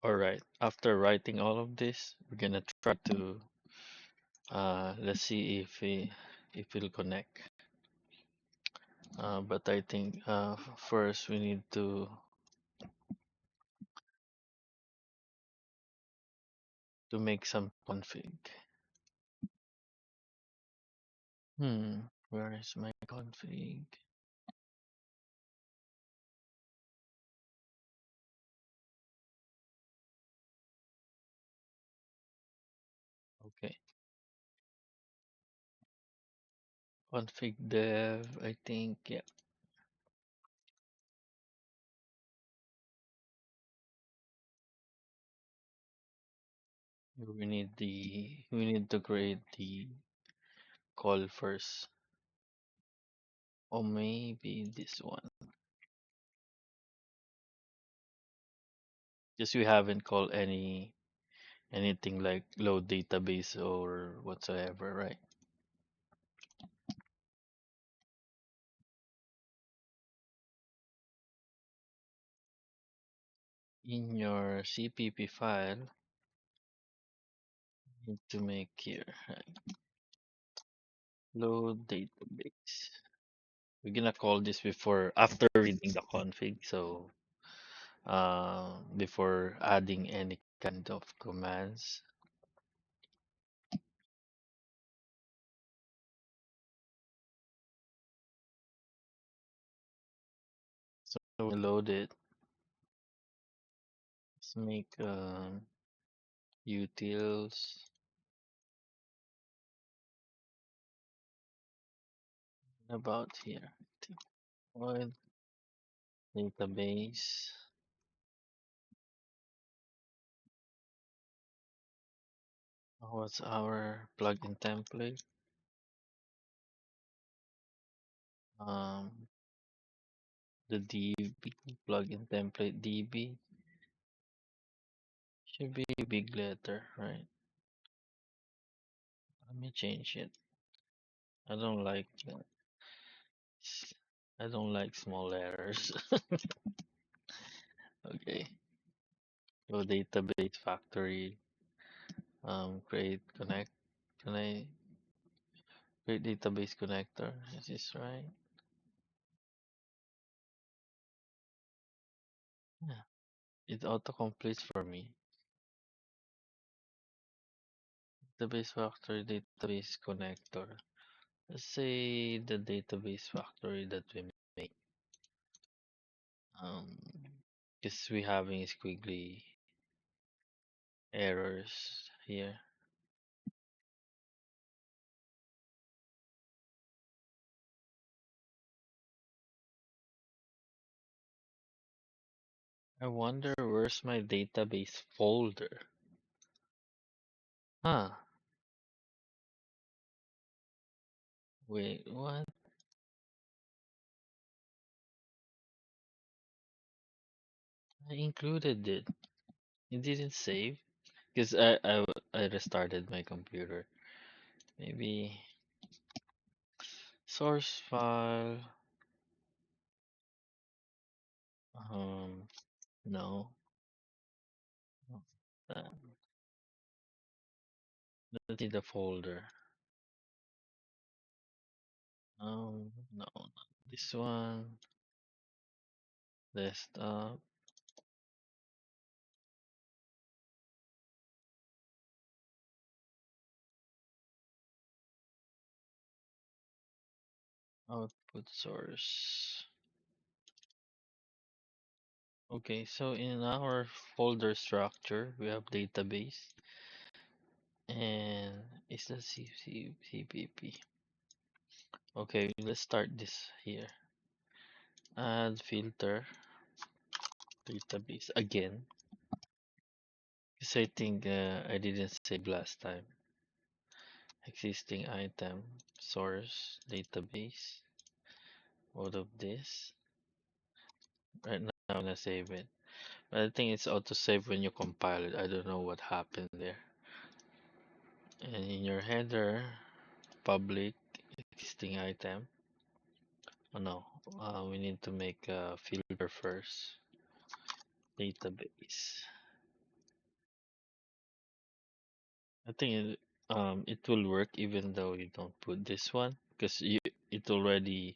All right. After writing all of this, we're gonna try to let's see if it'll connect. But I think first we need to make some config. Where is my config? Okay, config dev. I think yeah. We need to create the call first, or maybe this one. Just we haven't called anything like load database or whatsoever, right? In your CPP file, you need to make here load database. We're gonna call this before after reading the config, so before adding any kind of commands. So we load it. Let's make utils about here. Void database. What's our plugin template? Um, the DB plugin template DB should be big letter, right? Let me change it. I don't like I don't like small letters. Okay. Go database factory. Create connect. Can I create database connector? Is this right? Yeah. It auto completes for me. Database factory database connector. Let's say the database factory that we make. Um, because we having squiggly errors here. I wonder where's my database folder. Huh. Wait, what? I included it. It didn't save because I restarted my computer. Maybe source file. Um, no. Uh, let's see the folder. No, not this one. Desktop. Output source. Okay, so in our folder structure, we have database and it's the CPP. Okay, let's start this here. Add filter database again. Because I think I didn't save last time. Existing item, source, database. Out of this. Right now I'm gonna save it. But I think it's auto save when you compile it. I don't know what happened there. And in your header, public existing item. Oh no, we need to make a filter first. Database. I think it will work even though you don't put this one because it already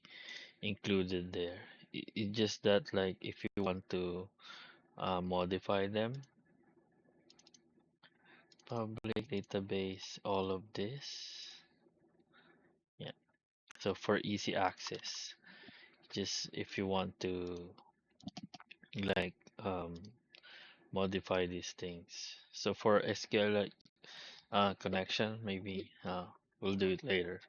included there. It's just that like if you want to modify them, public database, all of this. Yeah. So for easy access, just if you want to like modify these things. So for SQL like, connection, maybe we'll do it later.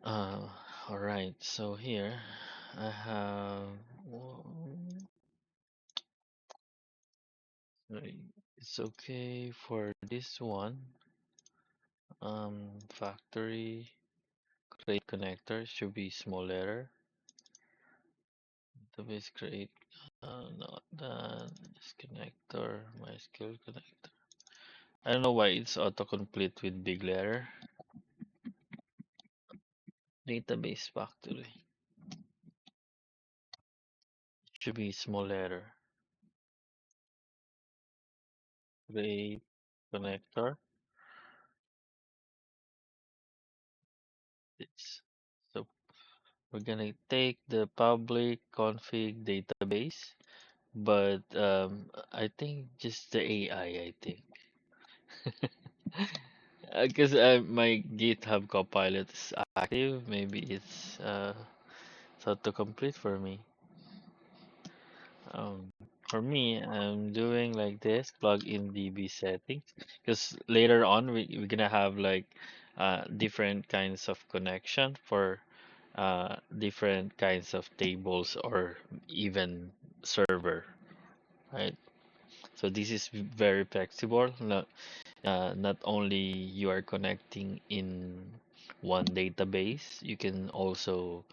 Uh, all right. So here I have. Right, it's okay for this one. Factory create connector should be small letter. Database create. Not that. This connector. MySQL connector. I don't know why it's autocomplete with big letter. Database factory should be small letter. Create connector. This. So we're gonna take the public config database, but I think just the AI. I think because my GitHub Copilot is active. Maybe it's autocomplete for me. Um, for me, I'm doing like this, plug in DB settings, because later on we're gonna have like different kinds of connection for different kinds of tables or even server, right? So this is very flexible. Not only you are connecting in one database, you can also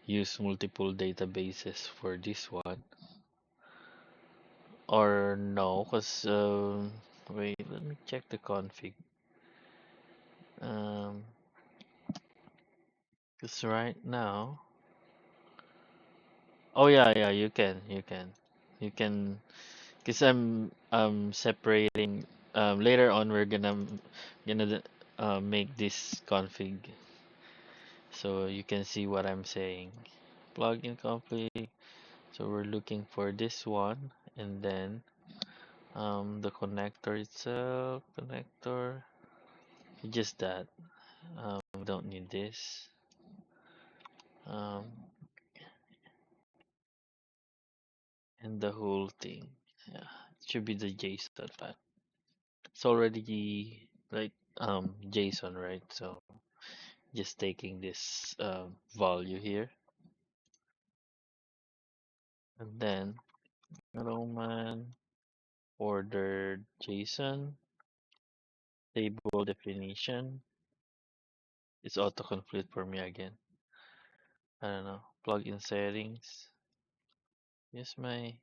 use multiple databases for this one. Or no, because wait, let me check the config. Um, because right now, oh yeah, yeah, you can, because I'm separating. Later on we're gonna make this config so you can see what I'm saying. Plugin config. So we're looking for this one, and then the connector itself, connector, just that. We don't need this. Um, and the whole thing. Yeah, it should be the JSON file. It's already like JSON, right? So just taking this value here, and then Roman ordered JSON table definition. It's autocomplete for me again. I don't know. Plugin settings. Use my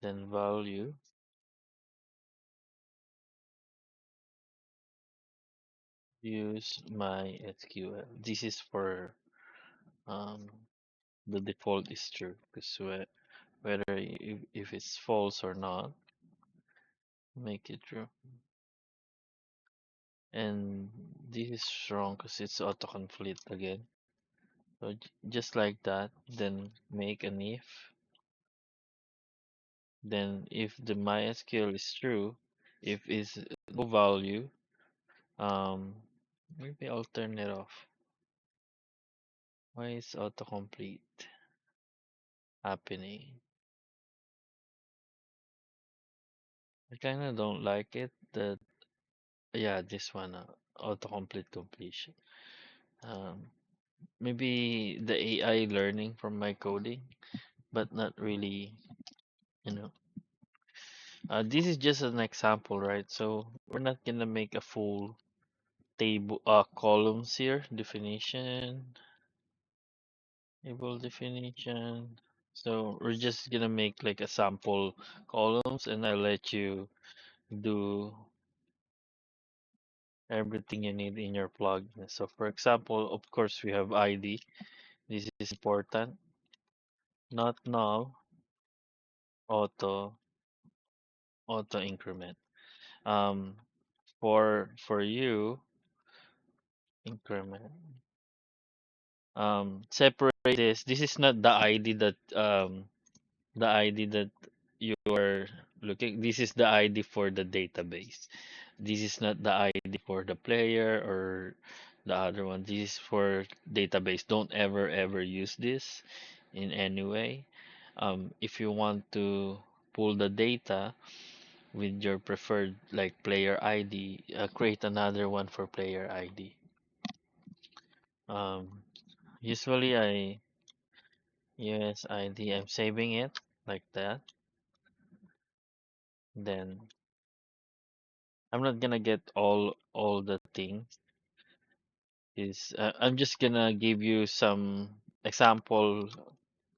then value. Use my SQL. This is for um the default is true because whether if it's false or not, make it true. And this is wrong because it's autocomplete again. So just like that, then make an if. Then if the MySQL is true, if is no value, um, maybe I'll turn it off. Why is autocomplete happening? I kind of don't like it. That yeah, this one autocomplete completion. Um, maybe the AI learning from my coding, but not really, you know. This is just an example, right? So we're not gonna make a full table, columns here. Table definition. So we're just gonna make like a sample columns, and I'll let you do everything you need in your plugin. So for example, of course, we have ID. This is important. Not null, auto, auto increment. Um, for you, increment. Separate this. This is not the ID that you are looking. This is the ID for the database. This is not the ID for the player or the other one. This is for database. Don't ever use this in any way. If you want to pull the data with your preferred like player ID, create another one for player ID. Usually I use ID. I'm saving it like that. Then I'm not gonna get all the things. Is I'm just gonna give you some example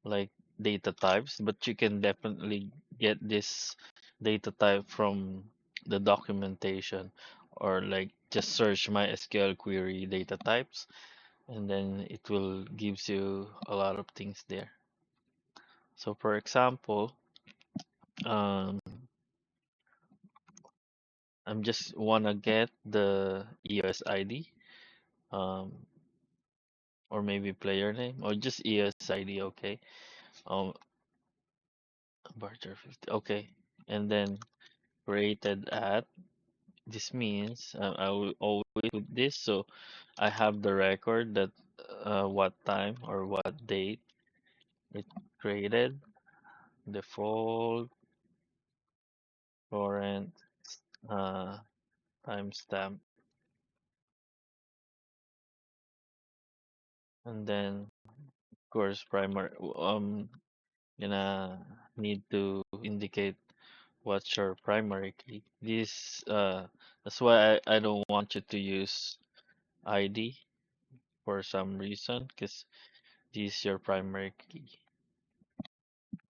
like data types, but you can definitely get this data type from the documentation or like just search MySQL query data types and then it will gives you a lot of things there. So for example, um, I'm just wanna get the EOS ID, um, or maybe player name, or just EOS ID, okay? Um, Barter 50, okay, and then created at. This means I will always put this, so I have the record that what time or what date it created, default current uh, timestamp, and then of course primary. Gonna need to indicate what's your primary key. This that's why I don't want you to use ID for some reason, because this is your primary key.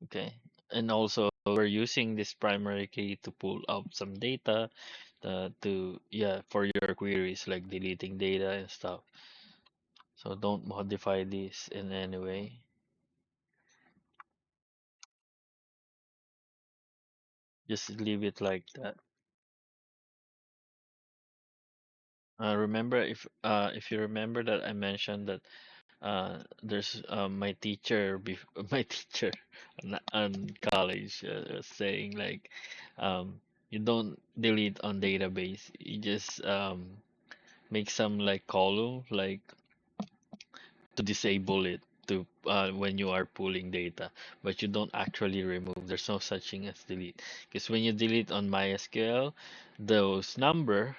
Okay. And also we're using this primary key to pull up some data to yeah for your queries like deleting data and stuff. So don't modify this in any way. Just leave it like that. Remember if you remember that I mentioned that there's my teacher my teacher on college was saying like you don't delete on database, you just make some like column like to disable it to when you are pulling data, but you don't actually remove. There's no such thing as delete, because when you delete on MySQL, those number,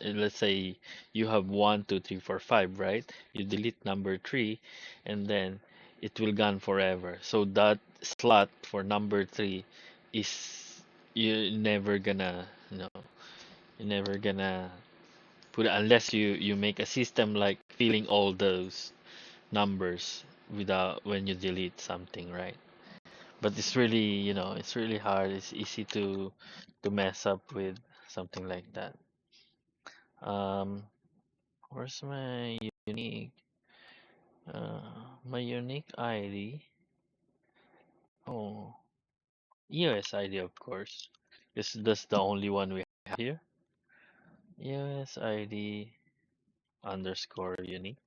let's say you have 1 2 3 4 5, right? You delete number 3, and then it will gone forever. So that slot for number 3 is you never gonna, you know, you're never gonna put it unless you make a system like filling all those numbers without when you delete something, right? But it's really, it's really hard. It's easy to mess up with something like that. Um, where's my unique my unique ID? Oh, EOS ID, of course. This that's the only one we have here. EOS ID underscore unique,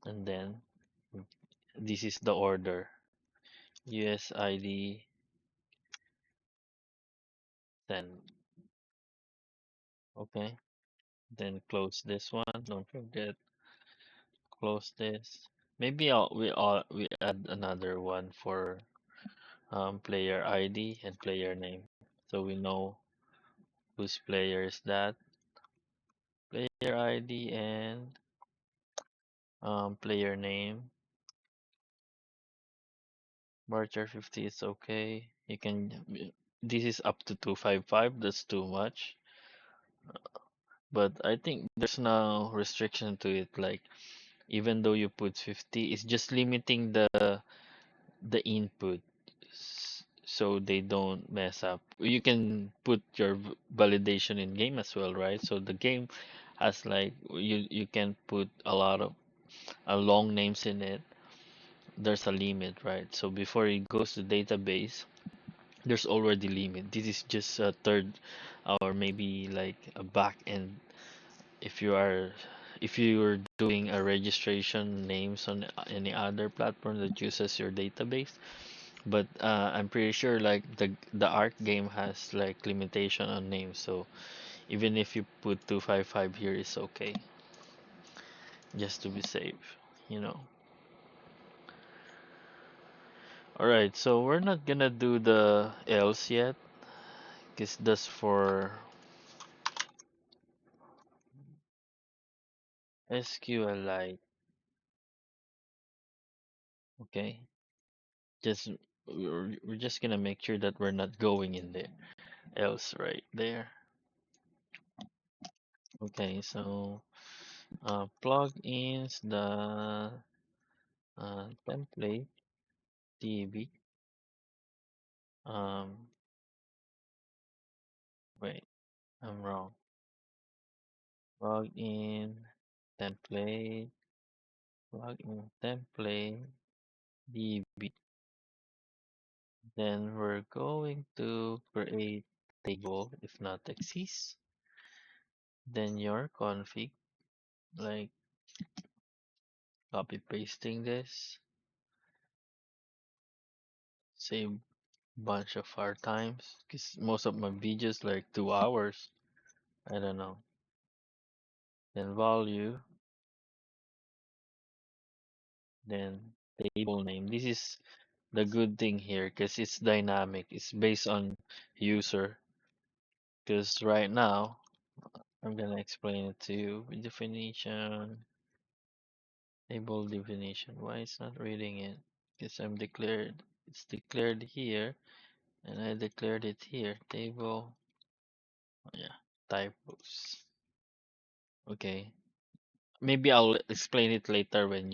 and then this is the order. EOS ID send. Okay. Then close this one. Don't forget, close this. Maybe we add another one for player ID and player name, so we know whose player is that. Player ID and player name. Barter 50 is okay. You can. This is up to 255. That's too much. But I think there's no restriction to it. Like even though you put 50, it's just limiting the input so they don't mess up. You can put your validation in game as well, right? So the game has like you can put a lot of long names in it. There's a limit, right? So before it goes to database, there's already limit. This is just a third or maybe like a back end if you are if you're doing a registration names on any other platform that uses your database. But I'm pretty sure like the Arc game has like limitation on names, so even if you put 255 here is okay, just to be safe, you know. All right, so we're not gonna do the else yet, because that's for SQLite. Okay, just we're just gonna make sure that we're not going in there else right there. Okay, so plugins, the template db. Um, wait, I'm wrong. Login template, login template db. Then we're going to create table if not exists. Then your config, like copy pasting this, save bunch of our times because most of my videos like 2 hours. I don't know. Then value, then table name. This is the good thing here because it's dynamic. It's based on user. Because right now, I'm gonna explain it to you. Definition, table definition. Why it's not reading it? Because I'm declared. It's declared here, and I declared it here. Table. Oh, yeah, typos. Okay. Maybe I'll explain it later when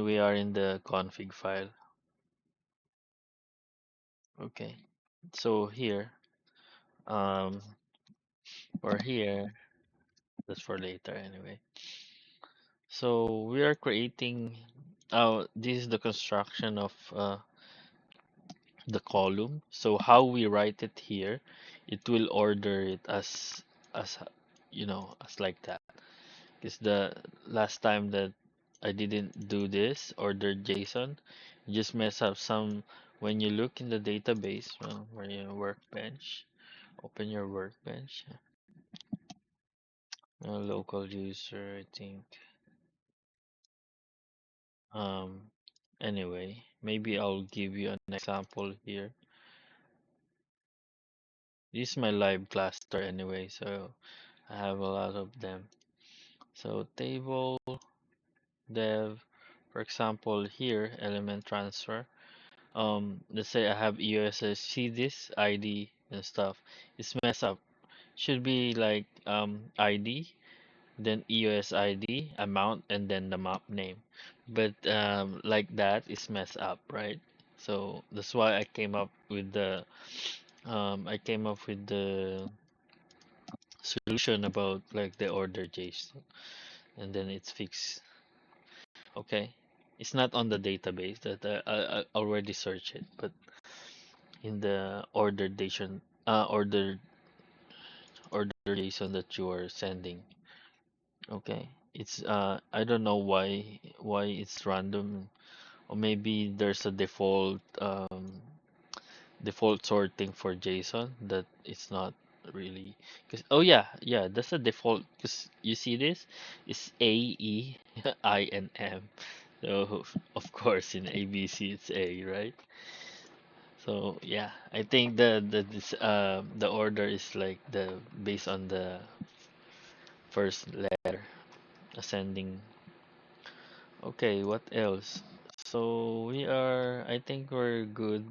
we are in the config file. Okay. So here, um, or here, that's for later anyway. So we are creating. This is the construction of the column. So how we write it here, it will order it as as like that. Because the last time that I didn't do this order JSON, you just mess up some when you look in the database, well, where your workbench, open your workbench, local user, I think. Um, anyway, maybe I'll give you an example here. This is my live cluster anyway, so I have a lot of them. So table dev, for example, here element transfer. Let's say I have EOS, see this ID and stuff. It's messed up. Should be like ID, then EOS ID, amount, and then the map name. But like that is messed up, right? So that's why I came up with the solution about like the order JSON, and then it's fixed. Okay, it's not on the database that I already searched it, but in the order JSON that you are sending. Okay, it's I don't know why it's random, or maybe there's a default sorting for JSON that it's not really. Because oh yeah, that's a default. Because you see this, it's A E I and M. So of course in ABC it's A, right? So yeah, I think the order is like the based on the first letter ascending. Okay, what else? So I think we're good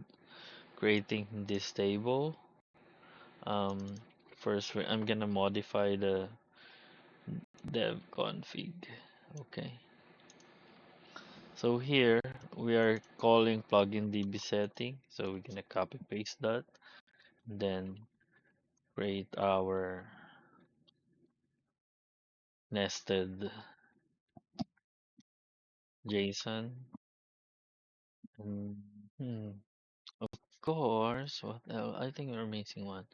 creating this table. Um, First I'm gonna modify the dev config. Okay. So here we are calling plugin DB setting. So we're gonna copy paste that, then create our nested JSON. And, of course, else? What else? I think we're missing one.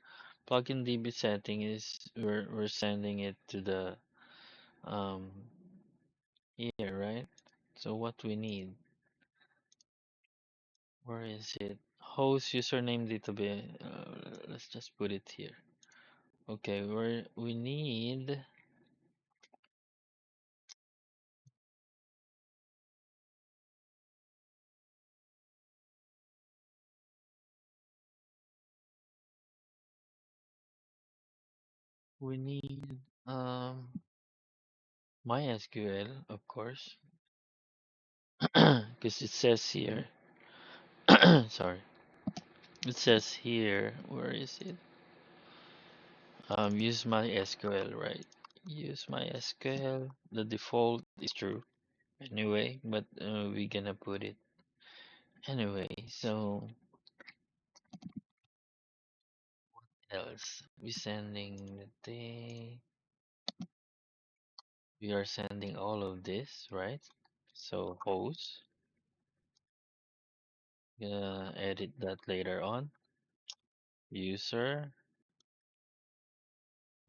Plugin DB setting is we're sending it to the um here, right? So what we need, where is it? Host username database. Let's just put it here. Okay, we need MySQL, of course, because it says here. Sorry, it says here. Where is it? Use MySQL, right? Use MySQL. The default is true anyway, but we're gonna put it anyway. So else we sending the we are sending all of this, right? So host, gonna edit that later on. User,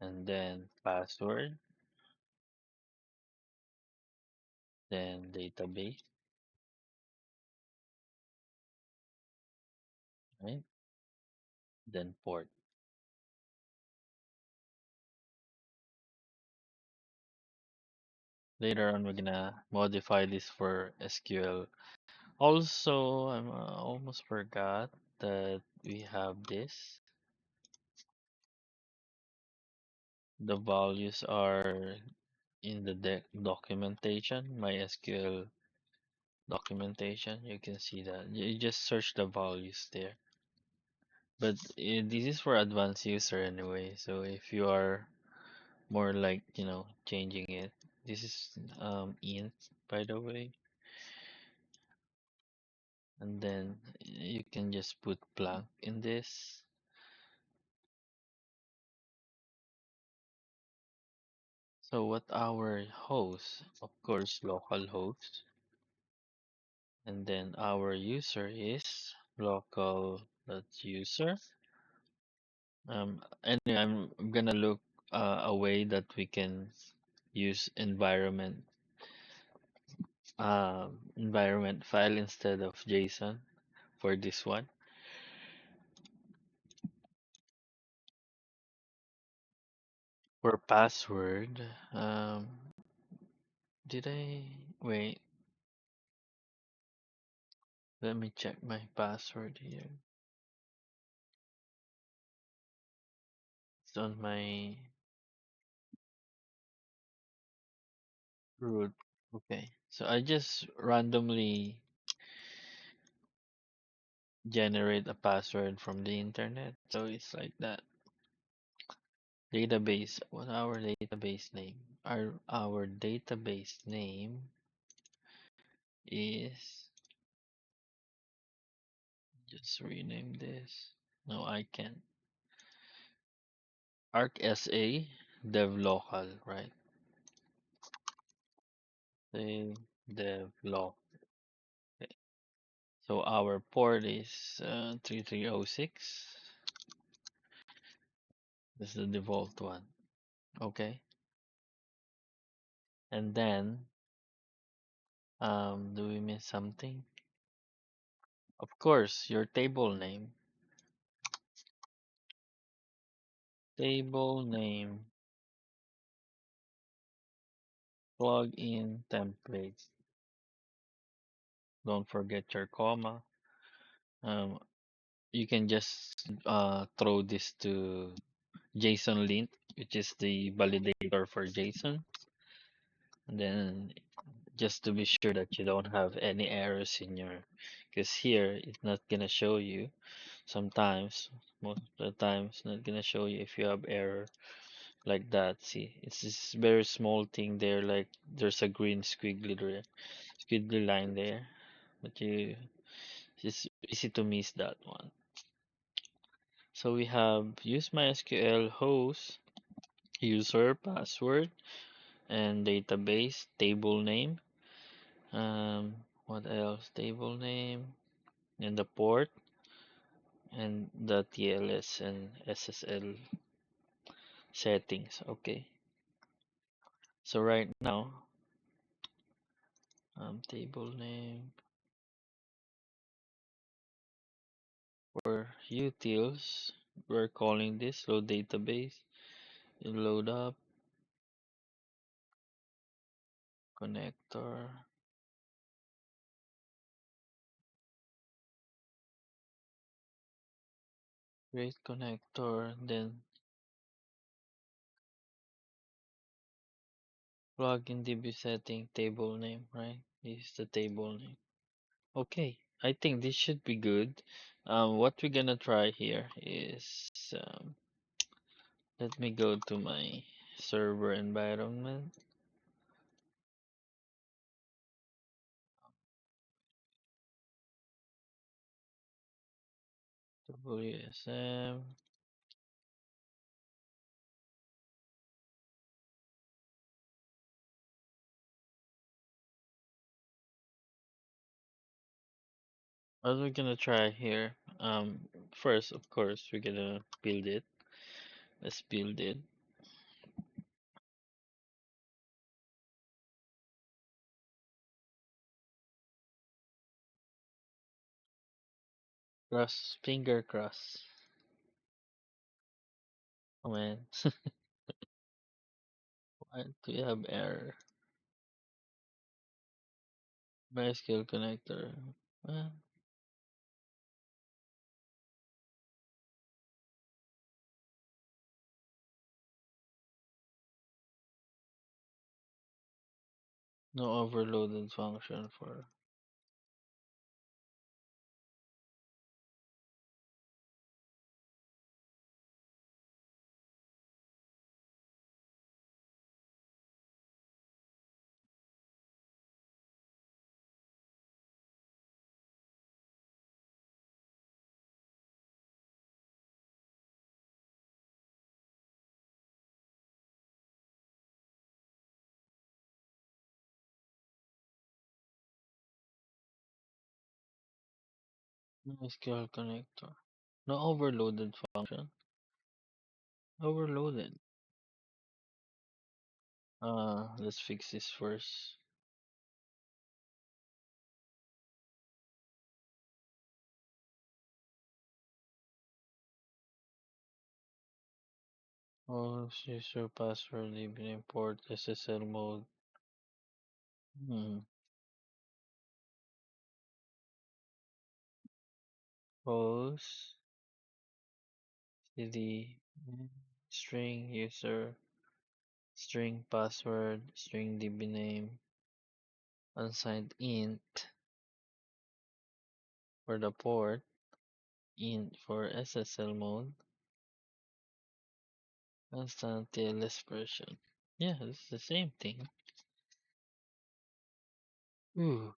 and then password, then database, right? Then port. Later on, we're gonna modify this for SQL. Also, I almost forgot that we have this. The values are in the documentation, MySQL documentation. You can see that. You just search the values there. But this is for advanced user anyway. So if you are more like, changing it. This is int, by the way. And then you can just put blank in this. So what our host, of course, local host. And then our user is local user. Anyway, I'm gonna look a way that we can use environment file instead of JSON for this one. For password, did I wait? Let me check my password here. It's on my root. Okay, so I just randomly generate a password from the internet. So it's like that. Database. What our database name? Our database name is, just rename this. No, I can't. ArcSA dev local, right? Say dev local. Okay. So our port is 3306. This is the default one. Okay. And then do we miss something? Of course, your table name. Table name plugin template. Don't forget your comma. Um, you can just throw this to JSON lint, which is the validator for JSON. And then just to be sure that you don't have any errors in your, because here it's not gonna show you. Sometimes, most of the time, it's not gonna show you if you have error like that. See, it's this very small thing there, like there's a green squiggly line there, but it's easy to miss that one. So we have use MySQL host, user, password, and database, table name. What else? Table name and the port, and the TLS and SSL settings. Okay. So right now, table name for utils. We're calling this load database. You load up connector. Create connector, then plug in DB setting table name, right? This is the table name. Okay, I think this should be good. What we're gonna try here is let me go to my server environment. WSM. What we're gonna try here. First, of course, we're gonna build it. Let's build it. Cross, finger cross. Oh man, why do we have error? MySQL connector. Well, no overloaded function for. MySQL connector. No overloaded function. Overloaded. Let's fix this first. Oh, user password even import SSL mode. Hmm. Host cd string user string password string db name unsigned int for the port int for SSL mode constant TLS version. Yeah, it's the same thing. Ooh.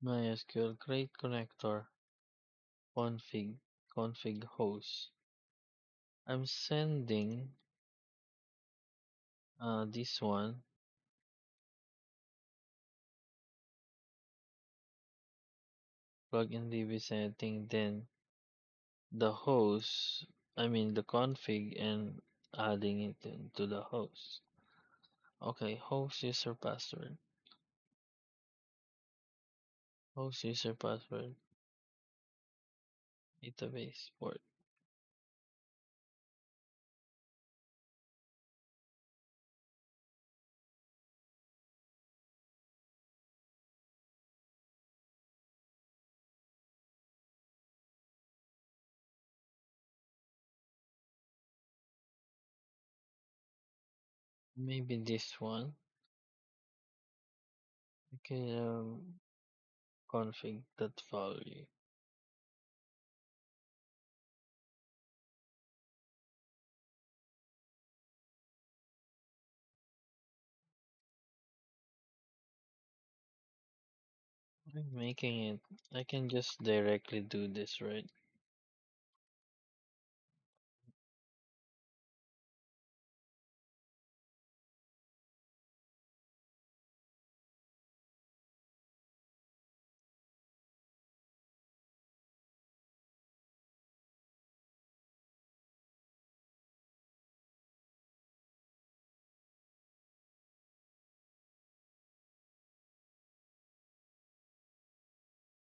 MySQL create connector config config host. I'm sending this one plug in DB setting, then the host, I mean the config, and adding it into the host. Okay, host user password, database port. Maybe this one. Okay, config that value. I'm making it. I can just directly do this, right?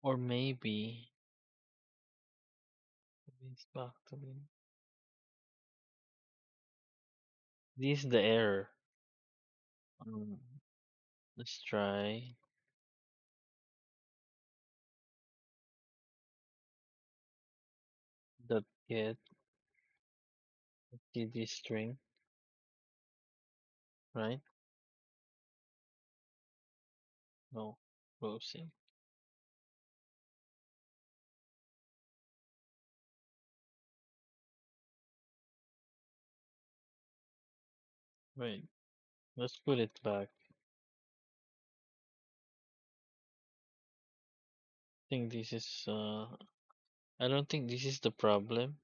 Or maybe it's back to me. This is the error. Um, let's try dot get cd string, right? No, closing. Right. Let's put it back. Think this is I don't think this is the problem.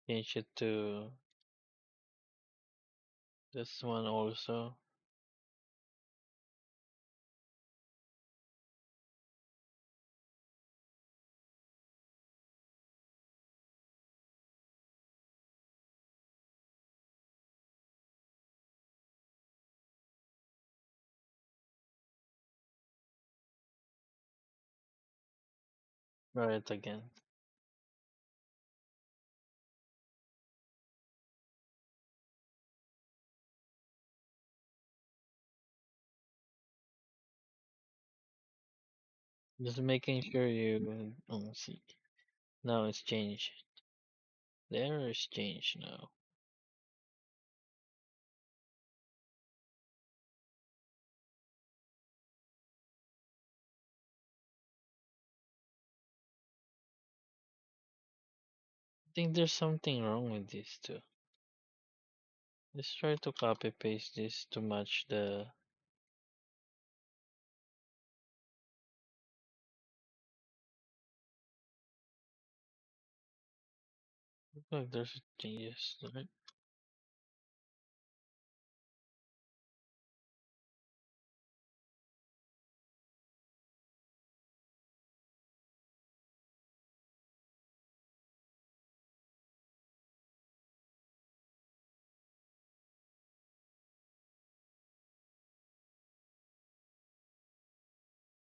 Change it to this one also. Try it again. Just making sure you see. Now it's changed. The error is changed now. I think there's something wrong with this too. Let's try to copy paste this to match the. Look like there's changes, right?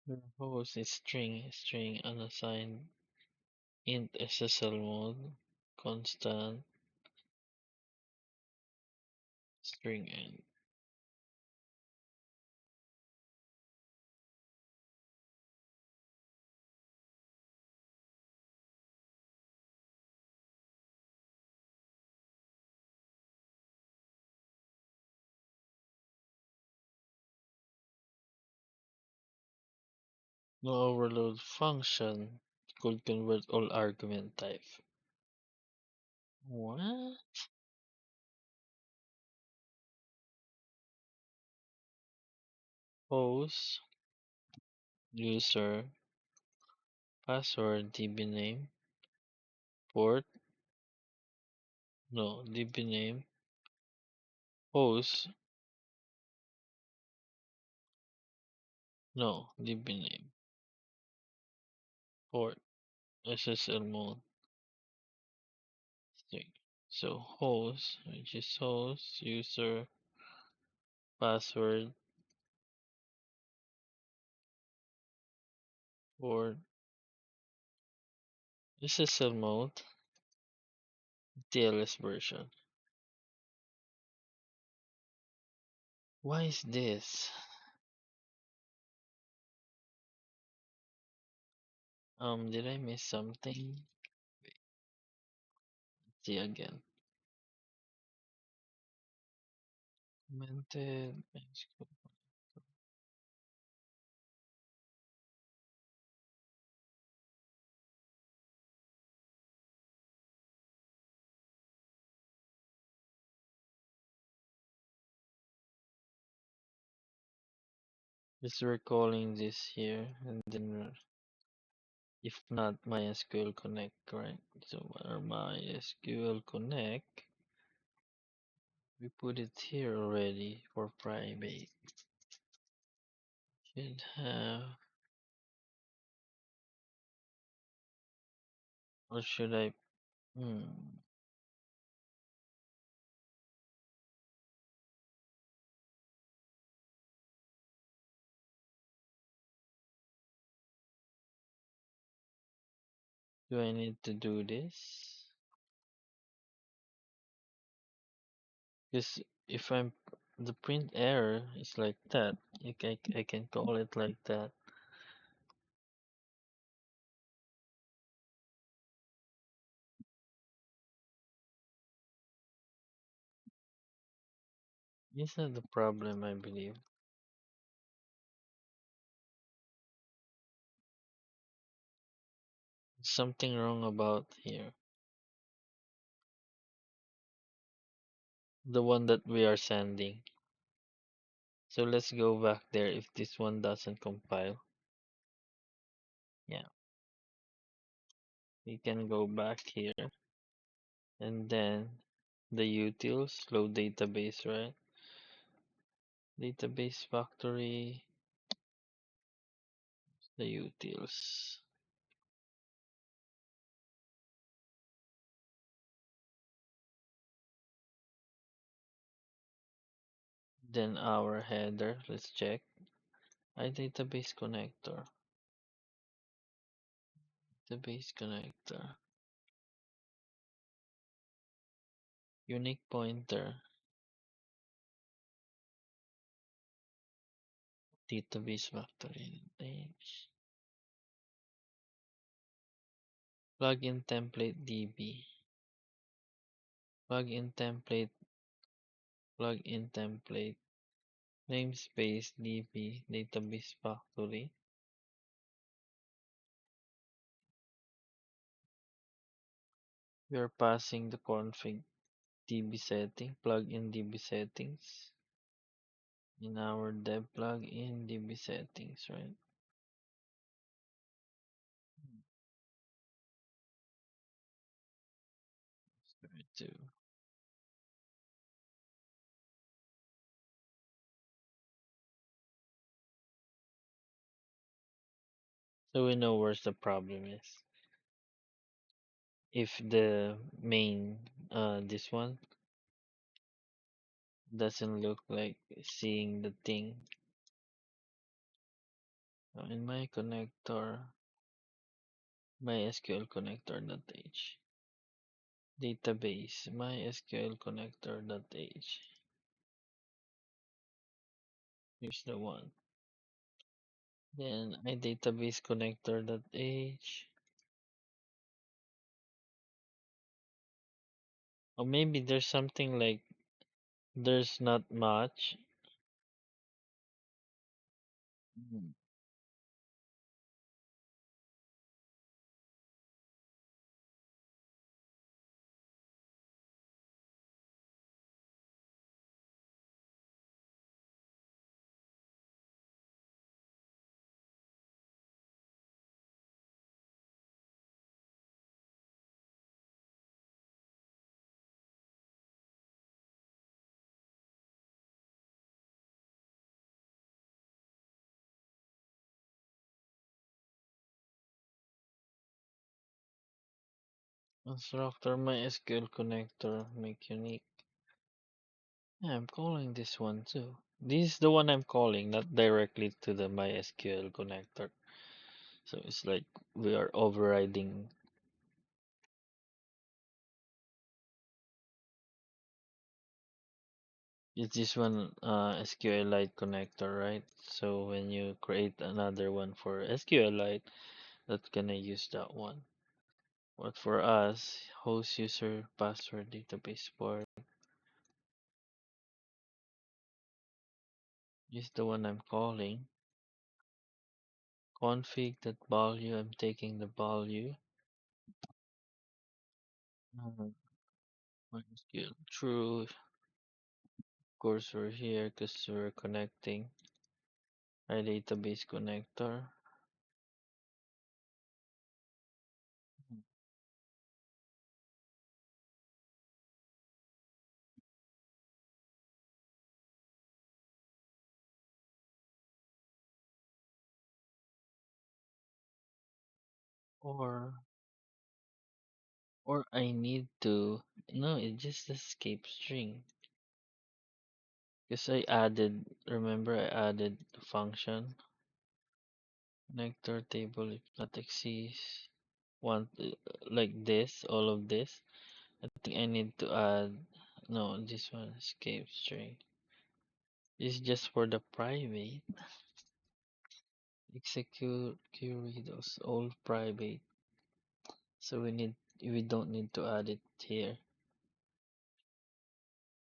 The host is string unassigned int SSL mode constant string end. No overload function could convert all argument type. What? Host, user, password, DB name, port, no, DB name, host, no, DB name, port, SSL mode, string. So host, which is host, user, password, port, SSL mode, TLS version. Why is this? Did I miss something? See again. Commented. Just recalling this here, and then if not MySQL Connect, right? So our MySQL Connect, we put it here already for private. Should have, or should I? Hmm. Do I need to do this? Because if I'm the print error is like that, I can call it like that. Is that the problem? I believe something wrong about here. The one that we are sending. So let's go back there if this one doesn't compile. Yeah, we can go back here and then the utils, load database, right? Database factory, the utils. Then our header, let's check. Database connector. Database connector. Unique pointer. Database factory page. Plugin template DB. Plugin template. Plugin template. Namespace DB. Database factory. We are passing the config DB setting. Plugin DB settings. In our dev plugin DB settings, right? 32. So we know where's the problem is. If the main this one doesn't look like seeing the thing in my connector, MySQL connector.h database MySQL connector.h. Here's the one. Then I database connector.h. Or maybe there's something like there's not much. Mm. Constructor MySQL connector make unique. Yeah, I'm calling this one too. This is the one I'm calling, not directly to the MySQL connector. So it's like we are overriding. It's this one SQLite connector, right? So when you create another one for SQLite, that's gonna use that one. But for us, host user password database port is the one I'm calling. Config that value, I'm taking the value. MySQL true. Of course, we're here because we're connecting our database connector. Or I need to, no, it just escape string. Because I added, remember I added the function connector table if not exceeds one, like this, all of this. I think I need to add, no, this one escape string. This is just for the private. Execute query those all private. So we don't need to add it here.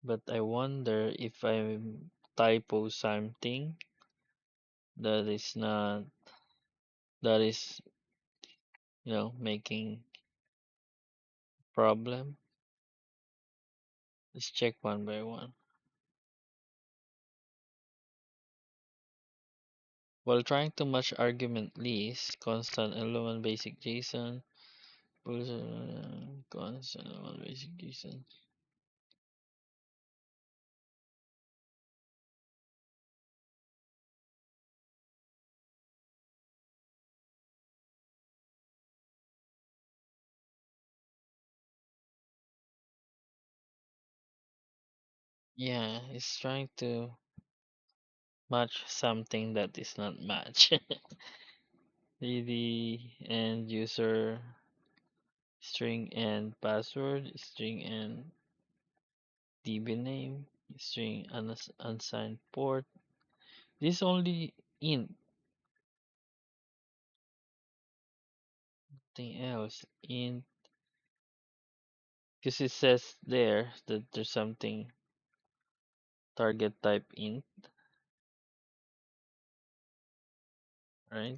But I wonder if I typo something that is not, that is, making problem. Let's check one by one. While trying to match argument list, constant element basic JSON, constant element basic JSON. Yeah, it's trying to match something that is not match. the and user string and password, string and DB name, string unsigned port. This only int, nothing else. Int, because it says there that there's something target type int, right?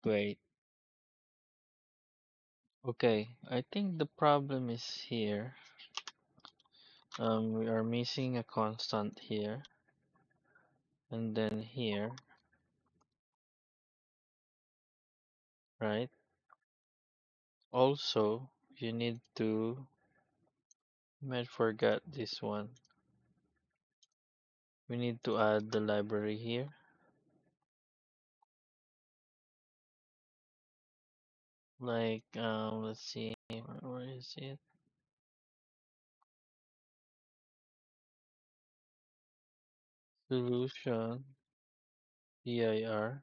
Wait. Okay, I think the problem is here. We are missing a constant here, and then here, right? Also, you need to, might forget this one. We need to add the library here. Like, let's see, where is it? Solution, dir,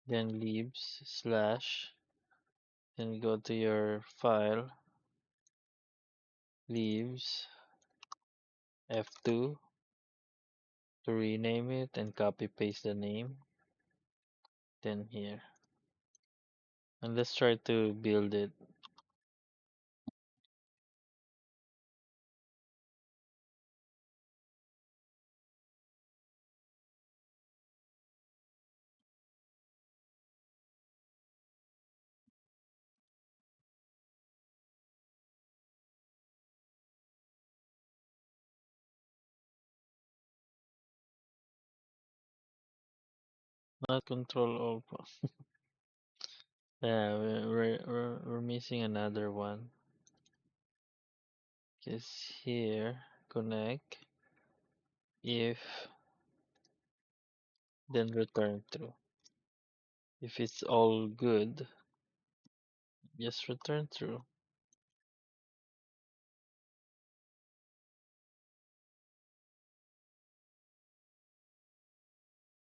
then libs slash, then go to your file, libs f2 to rename it and copy paste the name, then here. And let's try to build it. Not control all. Yeah, we're missing another one. Because here, connect, if, then return true. If it's all good, just return true.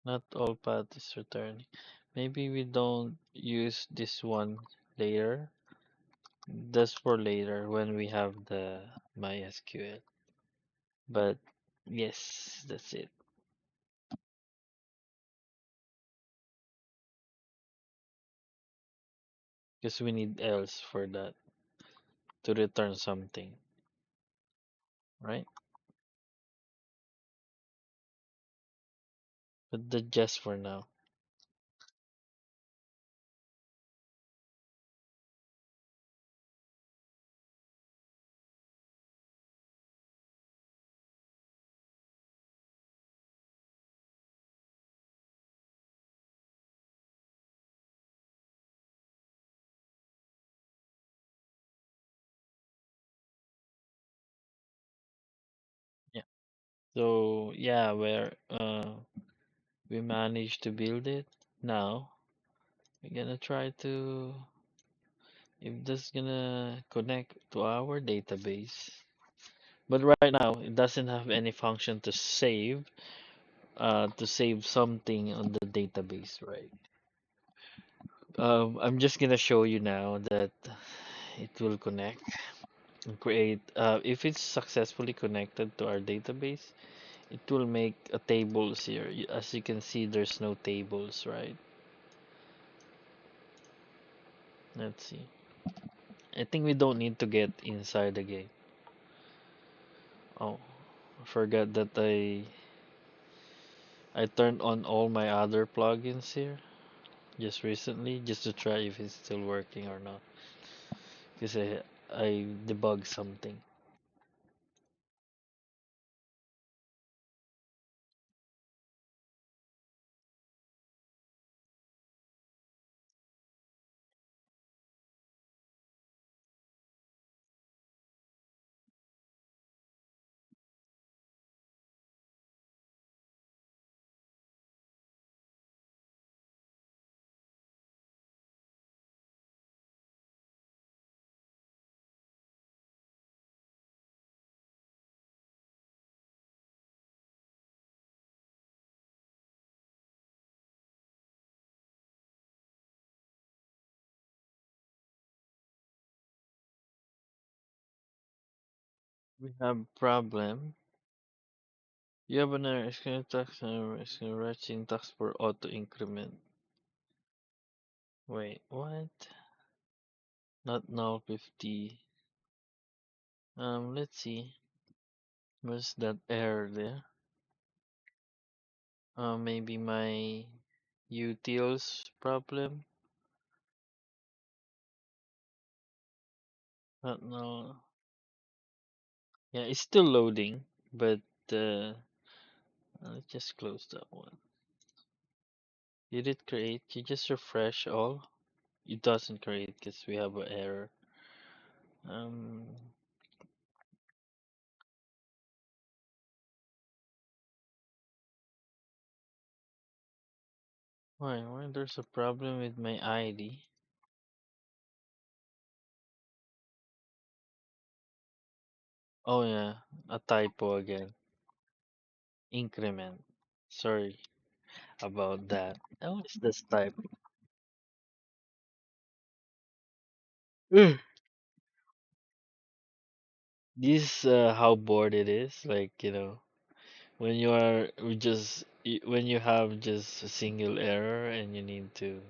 Not all path is returning. Maybe we don't use this one later. That's for later when we have the MySQL. But yes, that's it. Because we need else for that to return something, right? But that's just for now. Yeah. So yeah, where we managed to build it. Now we're gonna try to if this gonna connect to our database. But right now it doesn't have any function to save something on the database, right? I'm just gonna show you now that it will connect and create if it's successfully connected to our database, it will make a tables here. As you can see, there's no tables, right? Let's see. I think we don't need to get inside the game. Oh, I forgot that I turned on all my other plugins here just recently just to try if it's still working or not. Because I debug something. We have problem. You have an error. Syntax and write syntax for auto increment. Wait, what? Not null 50. Let's see. What's that error there? Maybe my utils problem. Not null. Yeah, it's still loading, but let's just close that one. Did it create? You just refresh all. It doesn't create because we have an error. Um, why there's a problem with my ID? Oh yeah, a typo again. Increment. Sorry about that. Oh, it's this type. Ugh. This how bored it is. Like when you are when you have just a single error and you need to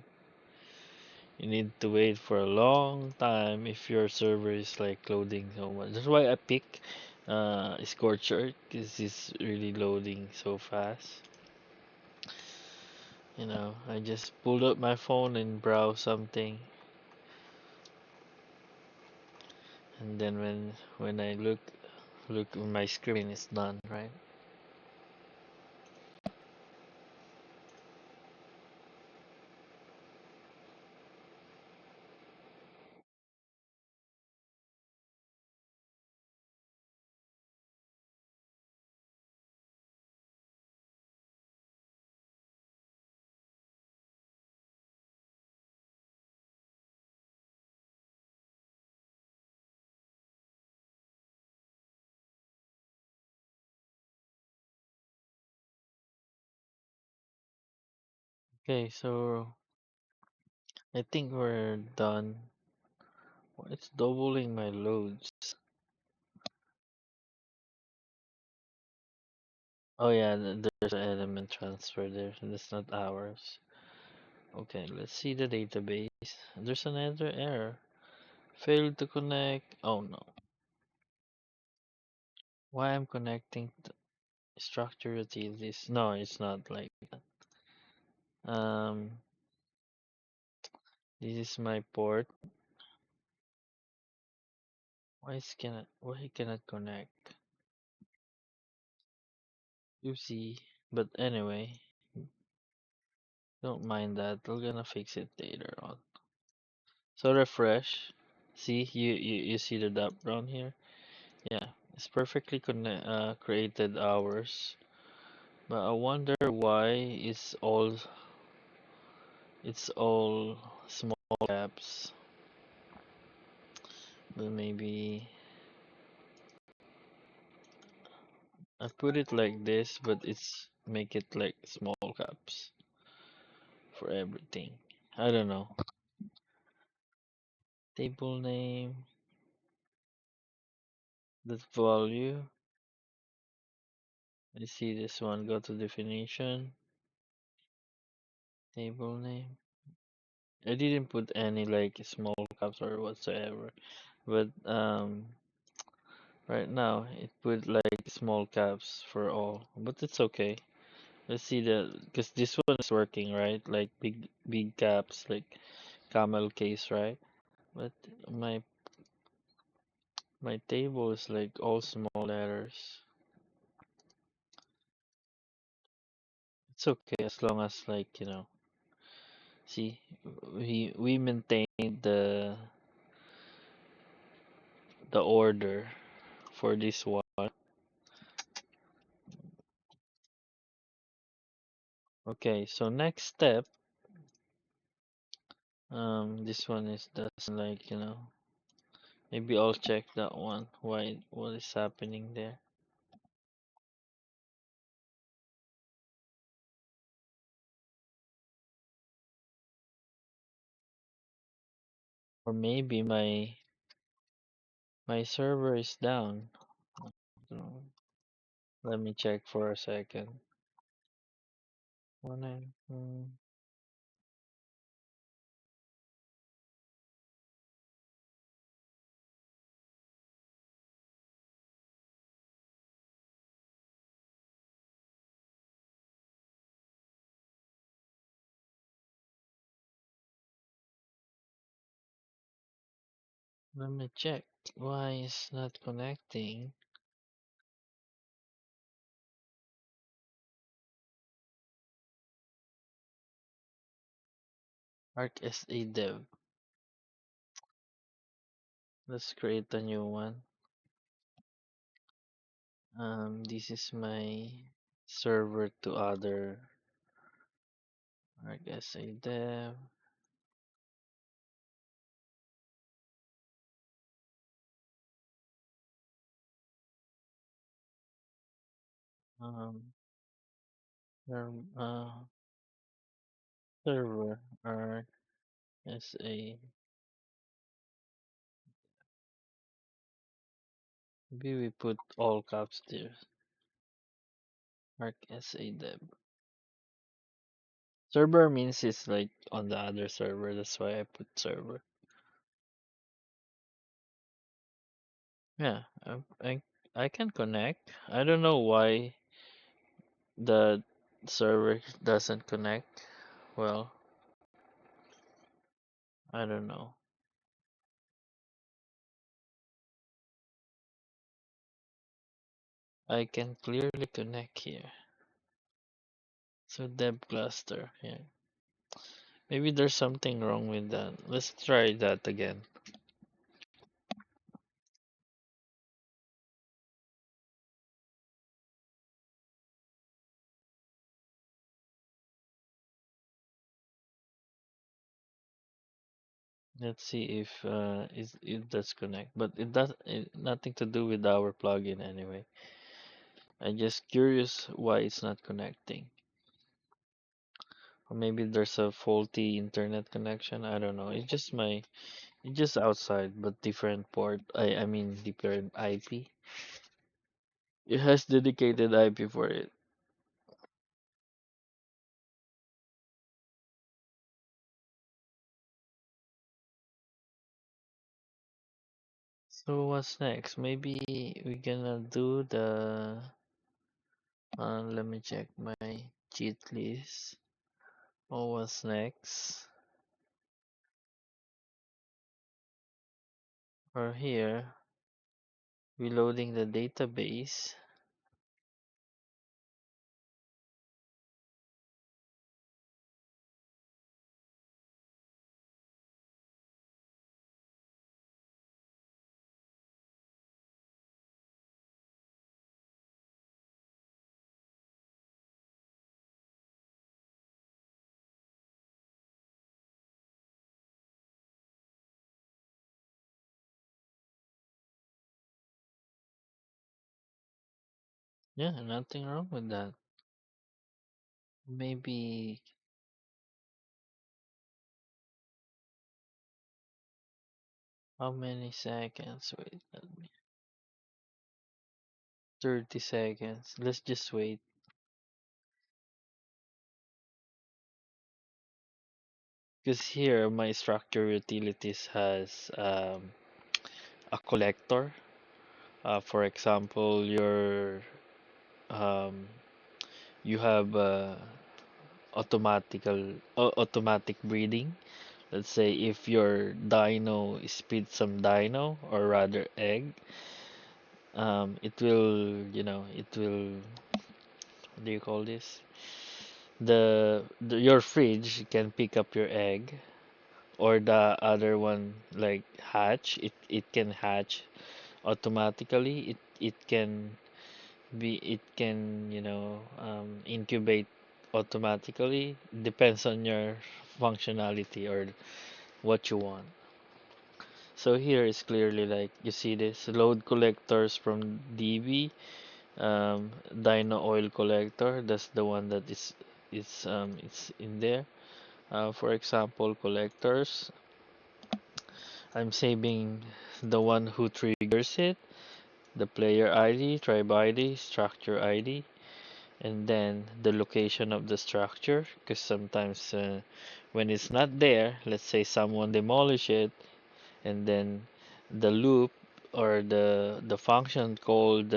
wait for a long time if your server is like loading so much. That's why I pick Scorcher because it's really loading so fast. I just pulled up my phone and browse something, and then when I look on my screen, it's done, right? Okay, so I think we're done It's doubling my loads. Oh yeah, there's an element transfer there. That's not ours. Okay, let's see the database. There's another error. Failed to connect. Oh no. Why I'm connecting structure utilities? No, it's not like that. This is my port. Why cannot connect? You see. But anyway, don't mind that. We're gonna fix it later on. So refresh. See, you see the dot brown here? Yeah, it's perfectly created hours. But I wonder why it's all small caps. But maybe I put it like this, but it's make it like small caps for everything. I don't know. Table name, that value. I see this one. Go to definition, table name. I didn't put any like small caps or whatsoever, but right now it put like small caps for all, but it's okay. Let's see because this one is working, right? Like big caps, like camel case, right? But my my table is like all small letters. It's okay as long as like see, we maintain the order for this one. Okay, so next step, this one is doesn't like. Maybe I'll check that one. What is happening there? Or maybe my server is down. So, let me check for a second. When let me check. Why is not connecting? Arc SA dev. Let's create a new one. This is my server to other Arc SA dev. Um, ser- uh, server Arc SA. Maybe we put all caps there. Arc SA dev. Server means it's like on the other server. That's why I put server. Yeah, I can connect. I don't know why the server doesn't connect. Well, I don't know. I can clearly connect here. So dev cluster. Yeah. Maybe there's something wrong with that. Let's try that again. Let's see if it does connect. But nothing to do with our plugin anyway. I'm just curious why it's not connecting. Or maybe there's a faulty internet connection. I don't know. It's just my Just outside, but different port. I mean different IP. It has dedicated IP for it. So what's next? Maybe we're gonna do the. Let me check my cheat list. Oh, what's next? For here, reloading the database. Yeah, nothing wrong with that. Maybe how many seconds? Wait, let me. 30 seconds. Let's just wait. Because here, my structure utilities has a collector. For example, um, you have automatic breeding. Let's say if your dino spits some dino or rather egg, it will, it will, what do you call this? Your fridge can pick up your egg, or the other one like hatch. It can hatch automatically. It can incubate automatically. Depends on your functionality or what you want. So here is clearly like you see this load collectors from DB, Dino oil collector. That's the one that it's in there. For example, collectors. I'm saving the one who triggers it, the player ID, tribe ID, structure ID, and then the location of the structure. Because sometimes when it's not there, let's say someone demolish it, and then the loop or the function called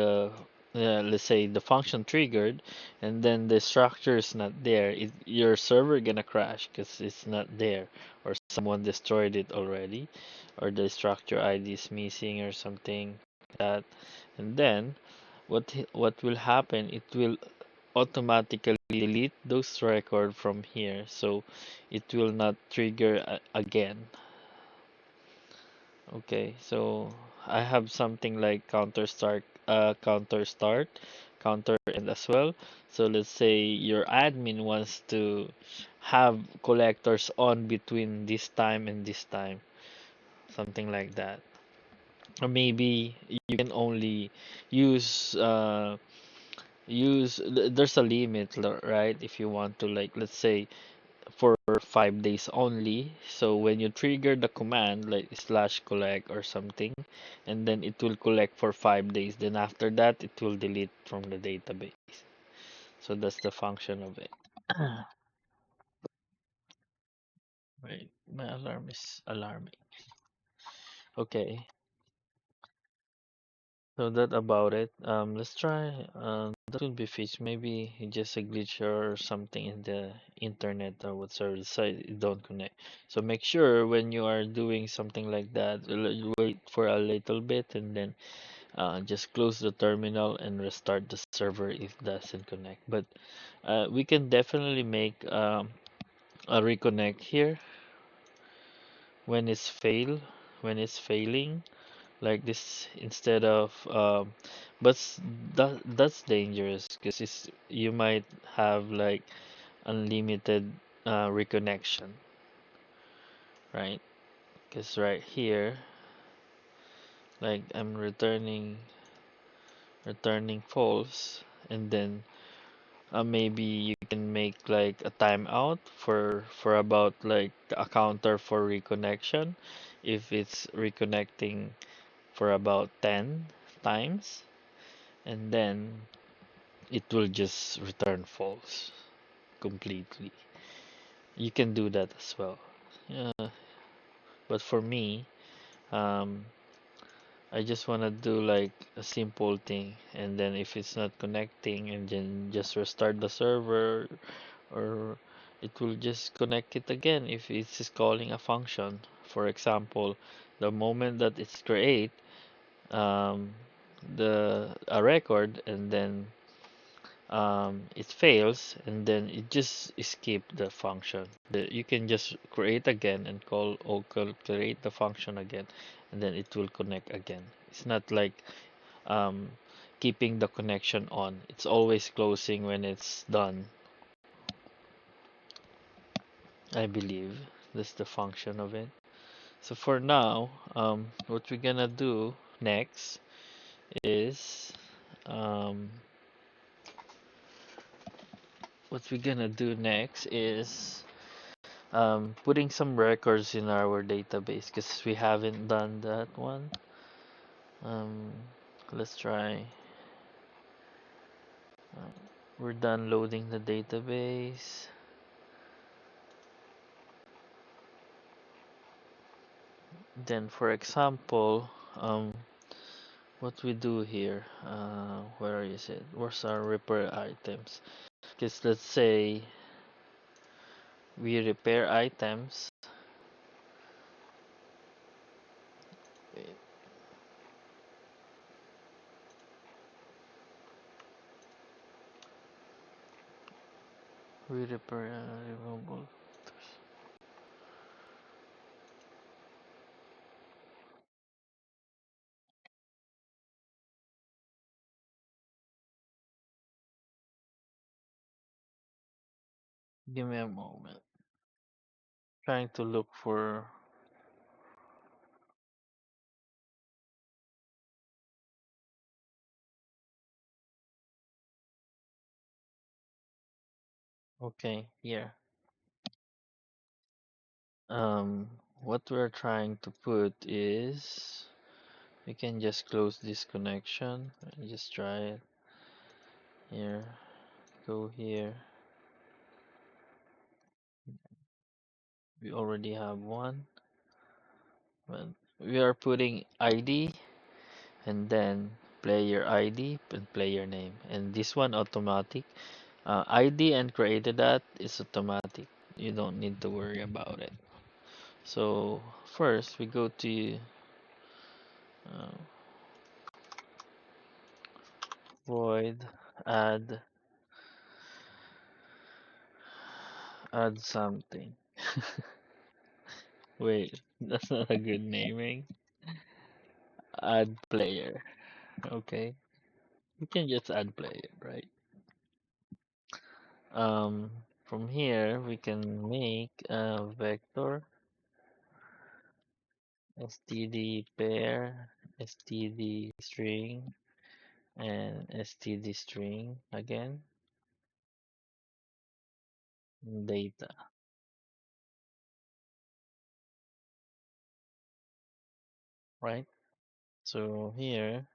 let's say the function triggered, and then the structure is not there, your server gonna crash because it's not there, or someone destroyed it already, or the structure ID is missing or something like that. And then what will happen, it will automatically delete those record from here, so it will not trigger again. Okay, so I have something like counter start, counter end as well. So let's say your admin wants to have collectors on between this time and this time, something like that. Or maybe you can only use there's a limit, right? If you want to, like, let's say for 5 days only. So when you trigger the command like slash collect or something, and then it will collect for 5 days. Then after that, it will delete from the database. So that's the function of it. Right, my alarm is alarming. Okay, so that about it. Let's try. That will be fixed. Maybe it's just a glitch or something in the internet or what server side it don't connect. So make sure when you are doing something like that, wait for a little bit and then just close the terminal and restart the server if it doesn't connect. But we can definitely make a reconnect here when when it's failing like this instead of but that's dangerous because you might have like unlimited reconnection, right? Because right here, like I'm returning false, and then maybe you can make like a timeout for about like a counter for reconnection if it's reconnecting for about 10 times, and then it will just return false completely. You can do that as well. But for me, um, I just want to do like a simple thing, and then if it's not connecting, and then just restart the server, or it will just connect it again if it's just calling a function. For example, the moment that it's create um, the a record, and then it fails, and then it just escape the function. You can just create again and create the function again, and then it will connect again. It's not like um, keeping the connection on. It's always closing when it's done. I believe that's the function of it. So for now, what we're gonna do next is um, putting some records in our database because we haven't done that one. Um, let's try. Uh, we're done loading the database. Then, for example, what we do here, where is it? Where's our repair items? Because let's say we repair items. Wait, we repair removable. Give me a moment. Trying to look for. Okay, here. What we're trying to put is we can just close this connection and just try it here. Go here. We already have one, but we are putting ID and then player ID and player name, and this one automatic. ID and created that is automatic. You don't need to worry about it. So first we go to uh, void add something. Wait, that's not a good naming. Add player. Okay, you can just add player, right? Um, from here we can make a vector std pair, std string, and std string again, data, right? So here,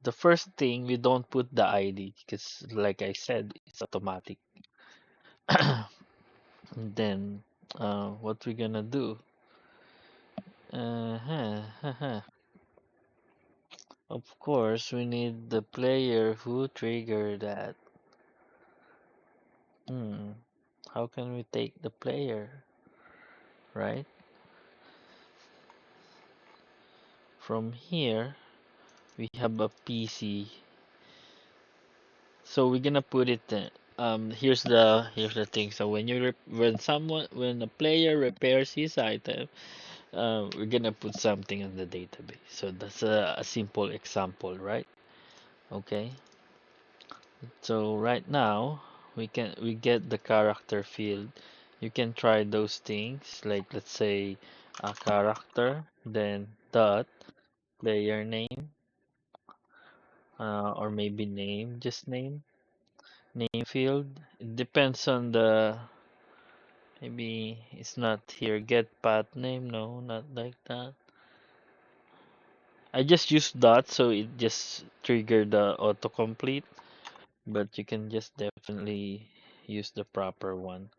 the first thing we don't put the ID because, like I said, it's automatic. And then, what we're gonna do? Of course, we need the player who triggered that. Hmm. How can we take the player, right? From here, we have a PC. So we're gonna put it in. Here's the thing. So when a player repairs his item, we're gonna put something in the database. So that's a simple example, right? Okay. So right now we get the character field. You can try those things like, let's say, a character, then dot player name, or maybe name, just name. Name field. It depends on the. Maybe it's not here. Get path name. No, not like that. I just used dot, so it just triggered the autocomplete. But you can just definitely use the proper one.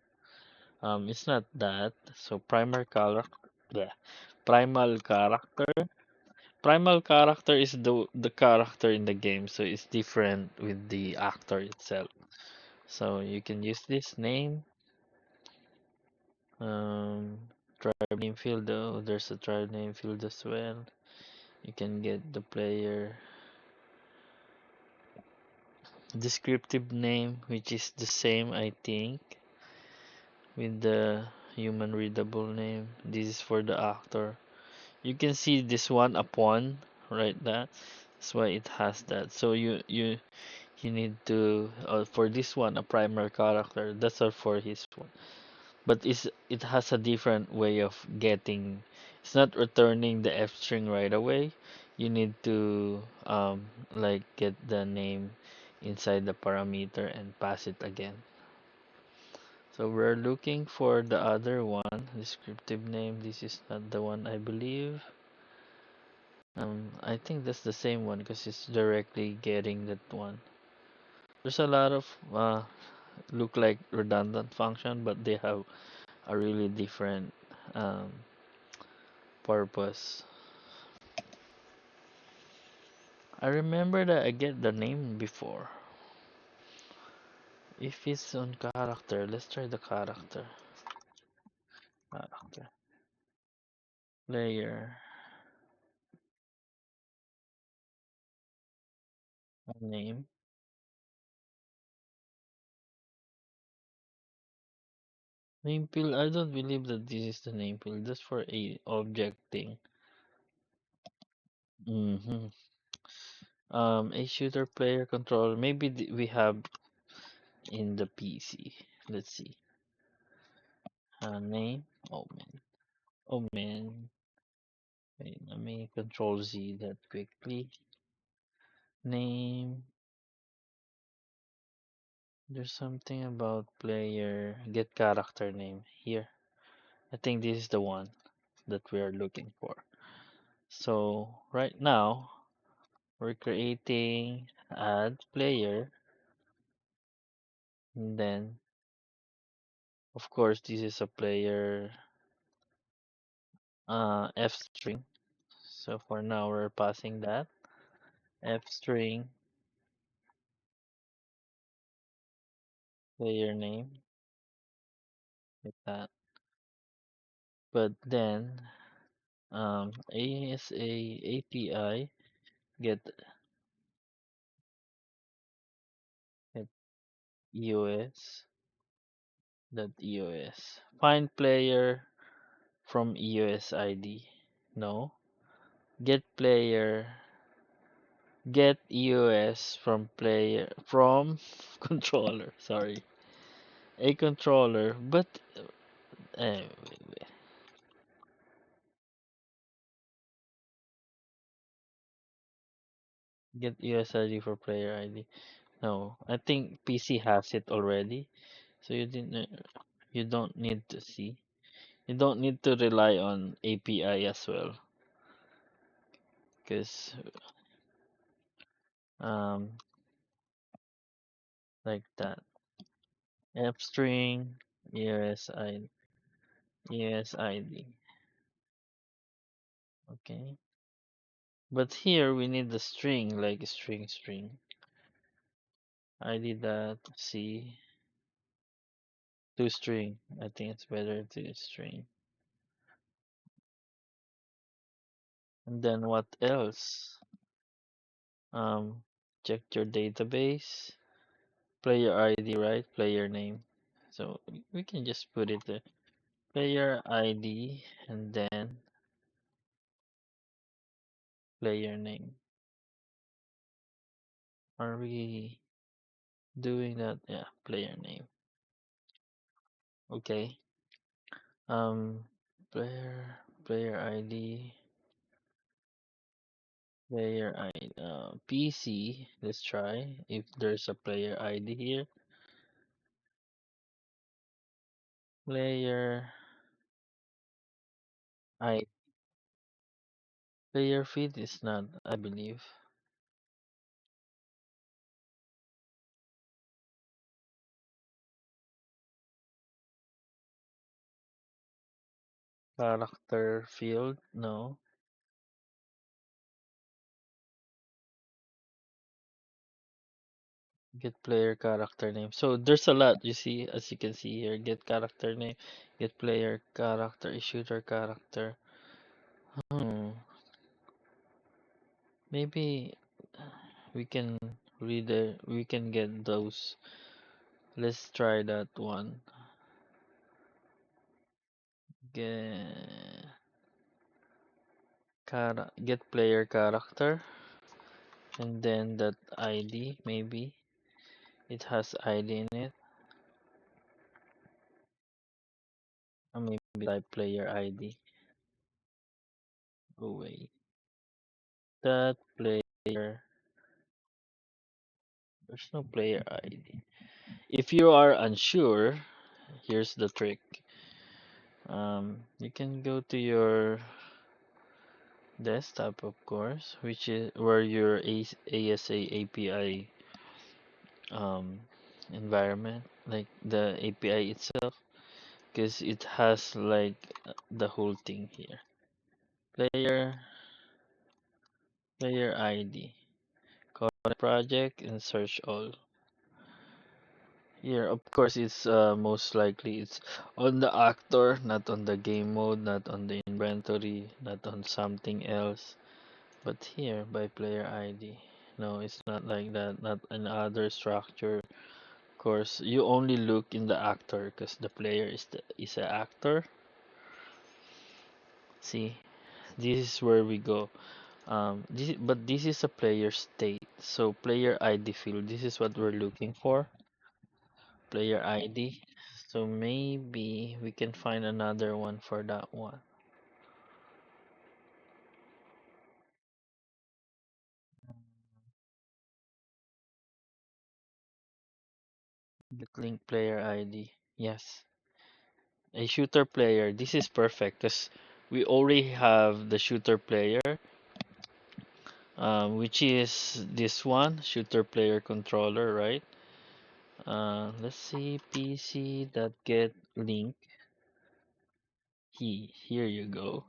It's not that. So primal character. Primal character is the character in the game, so it's different with the actor itself. So you can use this name. Um, tribe name field though. There's a tribe name field as well. You can get the player descriptive name, which is the same, I think, with the human readable name. This is for the actor. You can see this one upon, right? That's why it has that. So you need to for this one a primary character. That's all for his one. But it has a different way of getting. It's not returning the F string right away. You need to like get the name inside the parameter and pass it again. So we're looking for the other one, descriptive name. This is not the one, I believe. I think that's the same one because it's directly getting that one. There's a lot of look like redundant function, but they have a really different um, purpose. I remember that I get the name before. If it's on character, let's try the character. Character. Player. Name. Name field. I don't believe that this is the name field. That's for a object thing. Mm-hmm. A shooter player controller. Maybe we have in the PC. Let's see. Name. Oh man. Oh man. Wait, let me control Z that quickly. Name. There's something about player. Get character name here. I think this is the one that we are looking for. So right now we're creating add player, and then of course this is a player f string. So for now we're passing that f string player name like that. But then AsaAPI get get EOS dot EOS. Find player from EOS ID. No. Get player. Get EOS from player from controller. Sorry. A controller, but uh, get EOS ID for player ID. No, I think PC has it already. So you don't need to see. You don't need to rely on API as well, because um like that. F string EOS ID. Okay. But here we need the string, like string. I did that C to string. I think it's better to string. And then what else? Um, check your database. Player ID, right? Player name. So we can just put it there. Player ID and then player name. Are we doing that? Yeah, player name. Okay. Um, player ID. Player ID, PC. Let's try if there's a player ID here. Player I player feed is not, I believe. Character field, no. Get player character name. So there's a lot, you see, as you can see here. Get character name, get player character, shooter character. Hmm. Maybe we can we can get those. Let's try that one. Get get player character and then that ID maybe it has ID in it. Or maybe type player ID. Oh wait. That player there's no player ID. If you are unsure, here's the trick. You can go to your desktop, of course, which is where your ASA API um, environment, like the API itself, because it has like the whole thing here. Player, player ID, connect project, and search all. Here, of course, it's most likely it's on the actor, not on the game mode, not on the inventory, not on something else. But here, by player ID. No, it's not like that. Not an other structure. Of course, you only look in the actor because the player is an actor. See, this is where we go. But this is a player state. So player ID field. This is what we're looking for. Player ID. So maybe we can find another one for that one. Get link player ID. Yes. A shooter player. This is perfect because we already have the shooter player, which is this one, shooter player controller, right? Let's see, PC that get link. Here you go.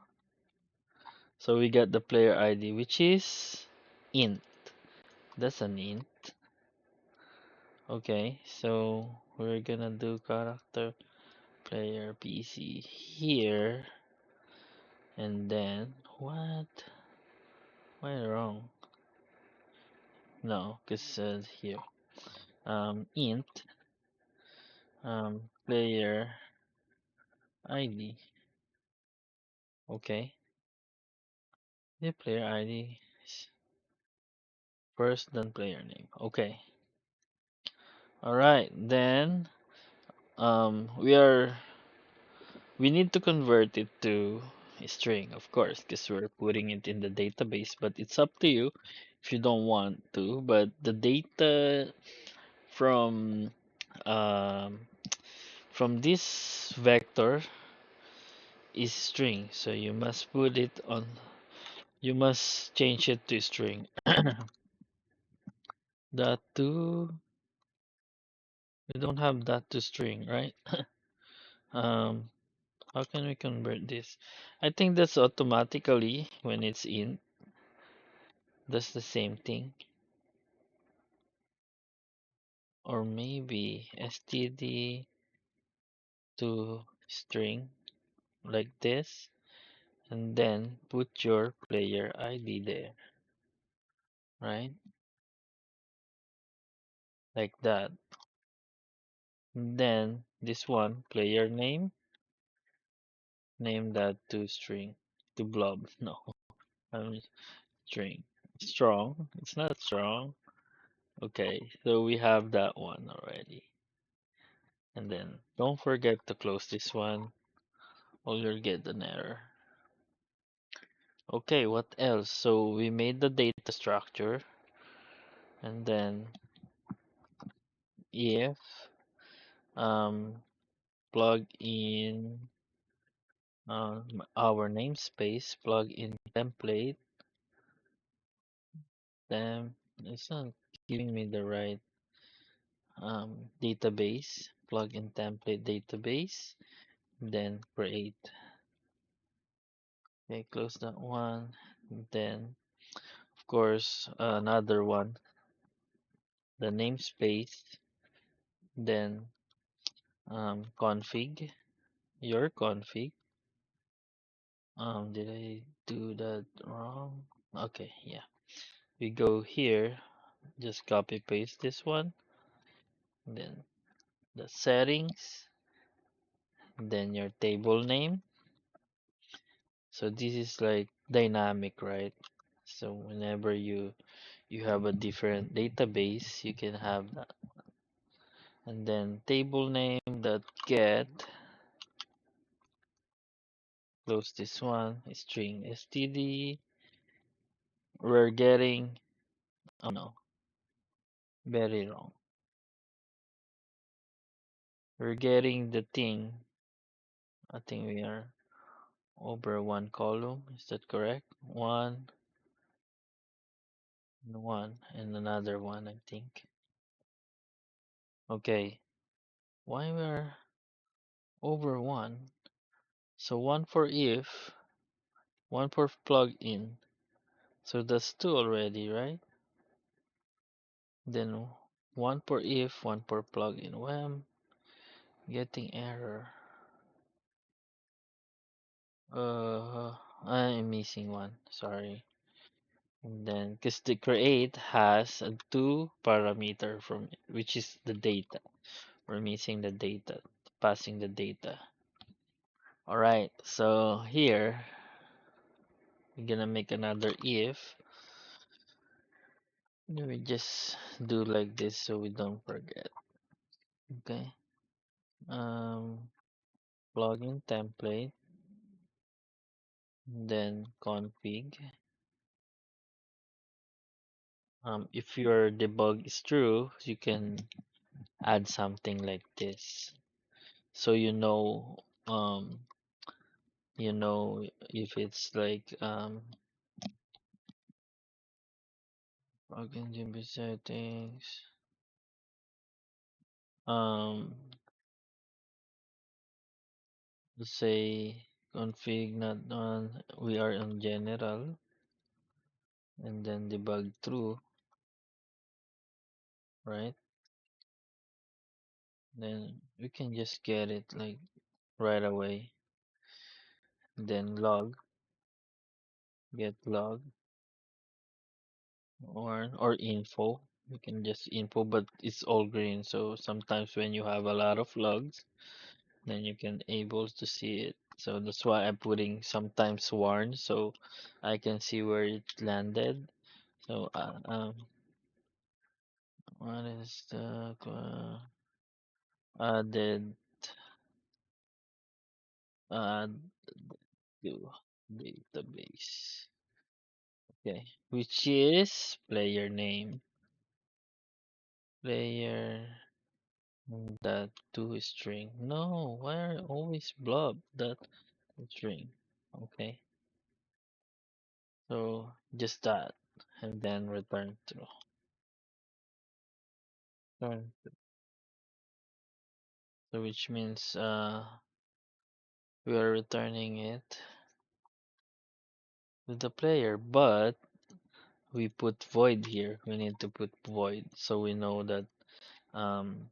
So we got the player ID, which is int. That's an int. Okay, so we're gonna do character player PC here, and then what? Why wrong? No, because here. Int player ID. Okay, the player ID is first, then player name. Okay, all right. Then we need to convert it to a string, of course, because we're putting it in the database. But it's up to you if you don't want to. But the data from um from this vector is string, so you must put it on. You must change it to string. That to we don't have that to string, right? Um, how can we convert this? I think that's automatically when it's in. That's the same thing. Or maybe std to string like this, and then put your player ID there, right? Like that. And then this one, player name, name that to string, to blob. No, I'm string. Strong. It's not strong. Okay, so we have that one already. And then don't forget to close this one or you'll get an error. Okay, what else? So we made the data structure and then if um plug in our namespace, plug in template. Then it's not giving me the right database. Plug in template database. Then create. Okay, close that one. Then of course another one, the namespace. Then config, your config. Did I do that wrong? Okay, yeah. We go here, just copy paste this one, then the settings, then your table name. So this is like dynamic, right? So whenever you have a different database, you can have that. And then table name dot get, close this one, string std. We're getting, oh no, very wrong. We're getting the thing. I think we are over one column. Is that correct? One and one and another one, I think. Okay. Why we're over one? So one for if, one for plugin. So that's two already, right? Then one for if, one for plugin. Well, I'm getting error. I'm missing one. Sorry. And then, because the create has a two parameter from it, which is the data. We're missing the data, passing the data. All right. So here we're gonna make another if. We just do like this so we don't forget. Okay. Um, Plugin template, then config. If your debug is true, you can add something like this, so you know if it's like plugin DB settings, um, let's say config not on, we are on general, and then debug true, right? Then we can just get it like right away. Then log, get log, or info. You can just info, but it's all green. So sometimes when you have a lot of logs, then you can able to see it. So that's why I'm putting sometimes warn, so I can see where it landed. So what is the added add to database? Okay, which is player name, player that to string. No, why are always blob that string? Okay, so just that, and then return to. Return. So which means we are returning it to the player, but we put void here. We need to put void so we know that um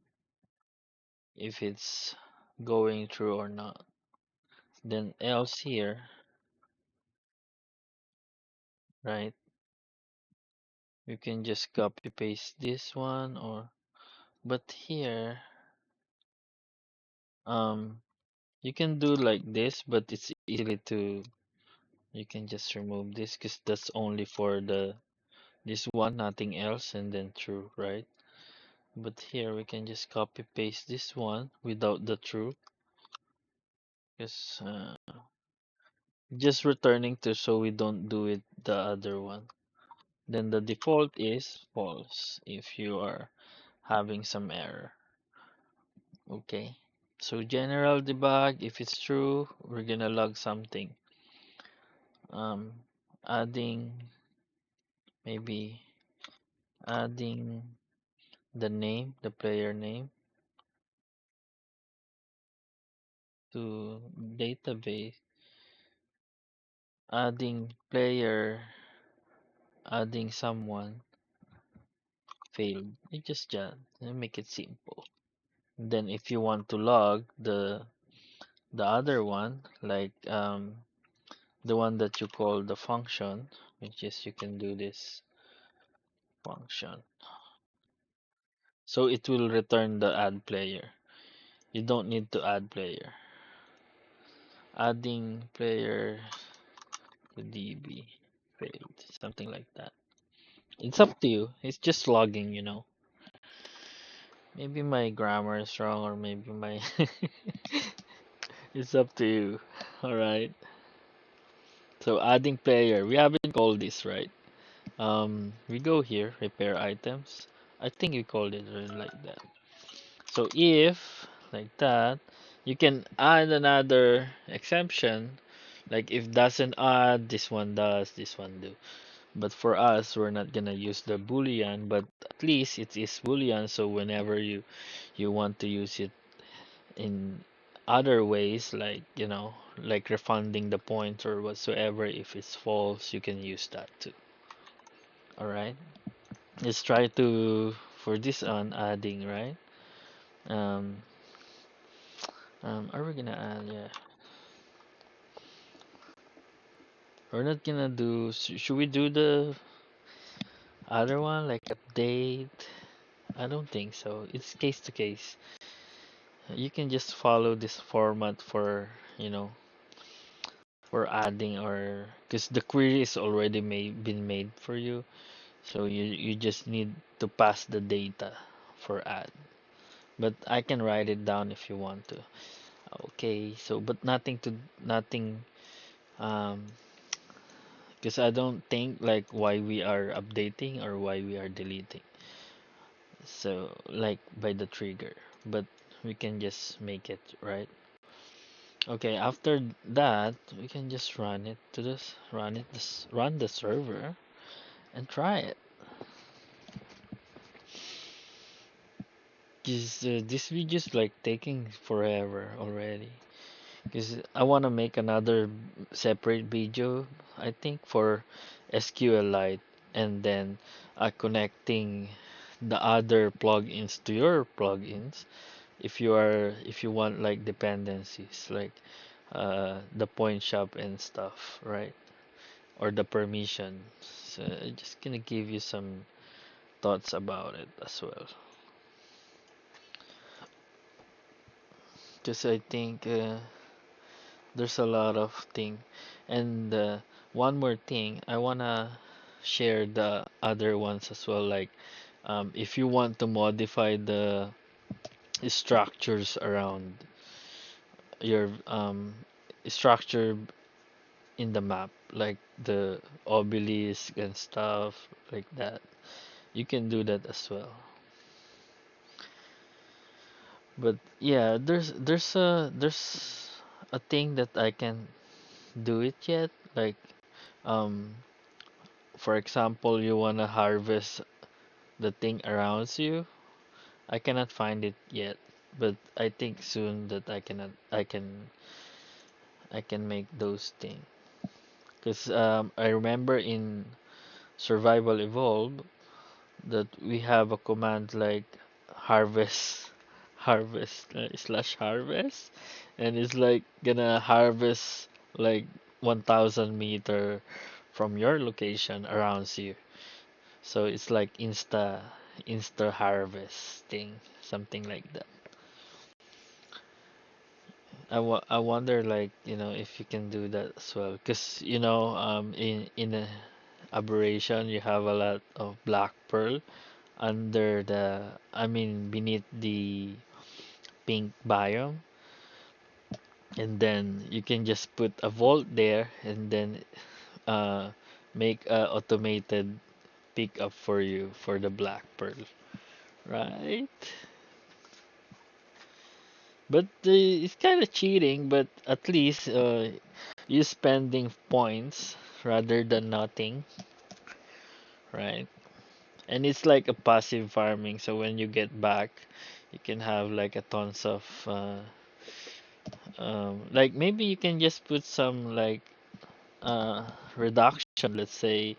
if it's going through or not. Then else here, right? You can just copy paste this one, or but here um you can do like this, but it's easily to, you can just remove this because that's only for the this one, nothing else, and then true, right? But here we can just copy paste this one without the true, because just returning to, so we don't do it the other one. Then the default is false if you are having some error. Okay, So general debug, if it's true, we're gonna log something. Um, adding maybe adding the name, the player name to database, adding player, adding someone failed. Make it simple. Then if you want to log the other one, like the one that you call the function, which is you can do this function. So it will return the add player. You don't need to add player. Adding player to DB failed, something like that. It's up to you. It's just logging. Maybe my grammar is wrong or maybe my it's up to you. All right. So adding player, we haven't called this, right? We go here, repair items. I think we called it really like that. So if like that, you can add another exception. Like if doesn't add, this one does, this one do. But for us, we're not gonna use the boolean, but at least it is boolean. So whenever you want to use it in other ways, like refunding the points or whatsoever, if it's false, you can use that too. All right. Let's try to for this on adding, right? Um, are we gonna add? Yeah, we're not gonna do. Should we do the other one like update? I don't think so. It's case to case. You can just follow this format you know, for adding or because the query is already been made for you. So you just need to pass the data for add. But I can write it down if you want to. Okay, so but nothing um because I don't think like why we are updating or why we are deleting. So like by the trigger, but we can just make it right. Okay, after that we can just run the server and try it. This video is like taking forever already. Because I want to make another separate video, I think, for SQLite and then connecting the other plugins to your plugins if you want like dependencies like the point shop and stuff, right? Or the permission. So I'm just gonna give you some thoughts about it as well. Because I think there's a lot of thing. And one more thing, I wanna share the other ones as well. Like, if you want to modify the structures around your structure in the map, like the obelisk and stuff like that, you can do that as well. But yeah, there's a thing that I can do it yet. Like, um, for example, you wanna harvest the thing around you. I cannot find it yet, but I think soon that I can make those things. Cause I remember in Survival Evolved that we have a command like harvest harvest slash harvest, and it's like gonna harvest like 1,000 meter from your location around you. So it's like insta harvesting, something like that. I wonder like, if you can do that as well. Cause in a aberration you have a lot of black pearl under I mean beneath the pink biome, and then you can just put a vault there and then uh make a automated pickup for you for the black pearl, right? But it's kind of cheating, but at least you're spending points rather than nothing, right? And it's like a passive farming, so when you get back, you can have like a tons of like maybe you can just put some like reduction. Let's say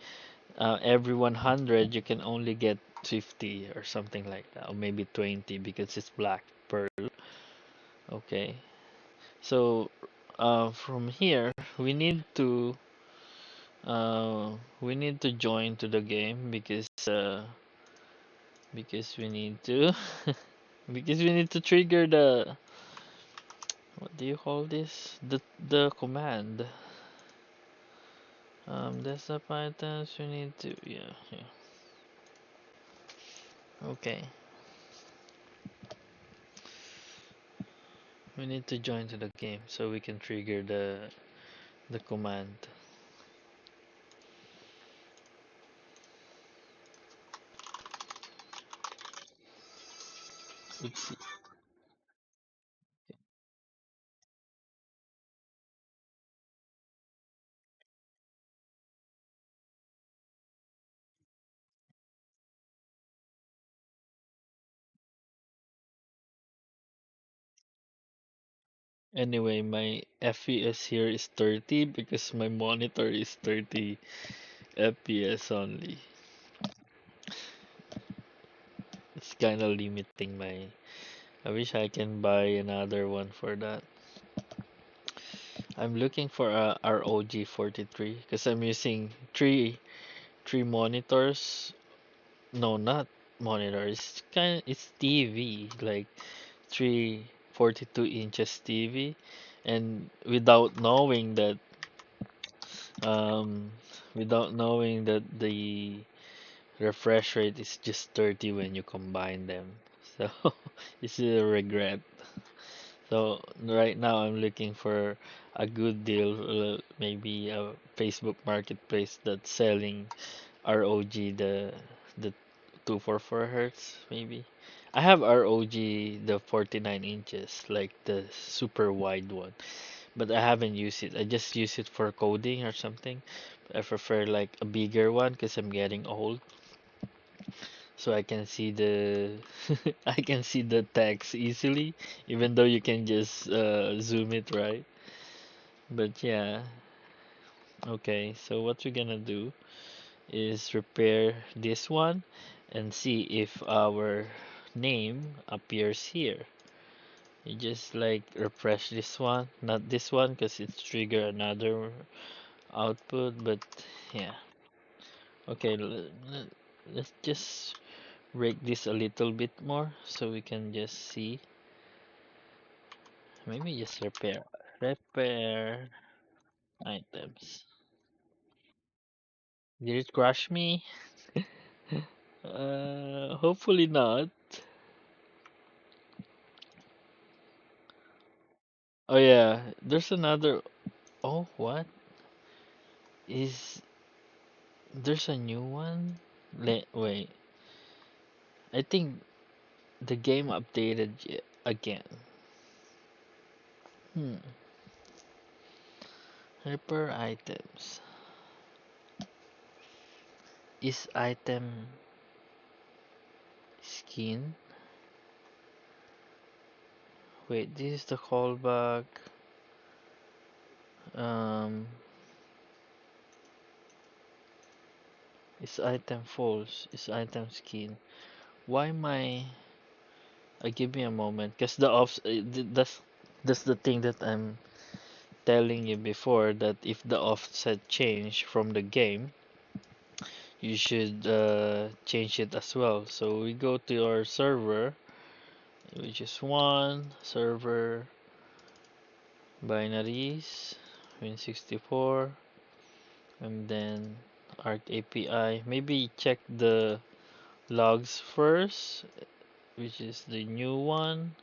every 100 you can only get 50 or something like that, or maybe 20 because it's black pearl. Okay, so from here we need to join to the game because we need to because we need to trigger the what do you call this, the command, desktop items. We need to, yeah. Okay, we need to join to the game so we can trigger the command. Oops. Anyway, my FPS here is 30 because my monitor is 30 FPS only. It's kind of limiting my. I wish I can buy another one for that. I'm looking for a ROG 43 because I'm using three monitors. No, not monitor. It's TV, like three 42 inches TV, and um without knowing that the refresh rate is just 30 when you combine them. So it's a regret. So right now I'm looking for a good deal, maybe a Facebook Marketplace that's selling ROG the 244 hertz maybe. I have ROG the 49 inches, like the super wide one, but I haven't used it. I just use it for coding or something. I prefer like a bigger one because I'm getting old, so I can see the I can see the text easily, even though you can just zoom it, right? But yeah, okay. So what we're gonna do is repair this one and see if our name appears here. You just like refresh this one, not this one because it's trigger another output, but yeah. Okay, let's just break this a little bit more so we can just see. Maybe just repair items. Did it crush me? Hopefully not. Oh yeah, there's another. Oh, what is there's a new one? Wait, I think the game updated again. Hmm. Repair items. Is item skin? Wait, this is the callback. Um, is item false? Is item skin? Why my? Give me a moment, cause the that's the thing that I'm telling you before, that if the offset change from the game, you should change it as well. So we go to our server, which is one server binaries Win64, and then Arc API. Maybe check the logs first, which is the new one.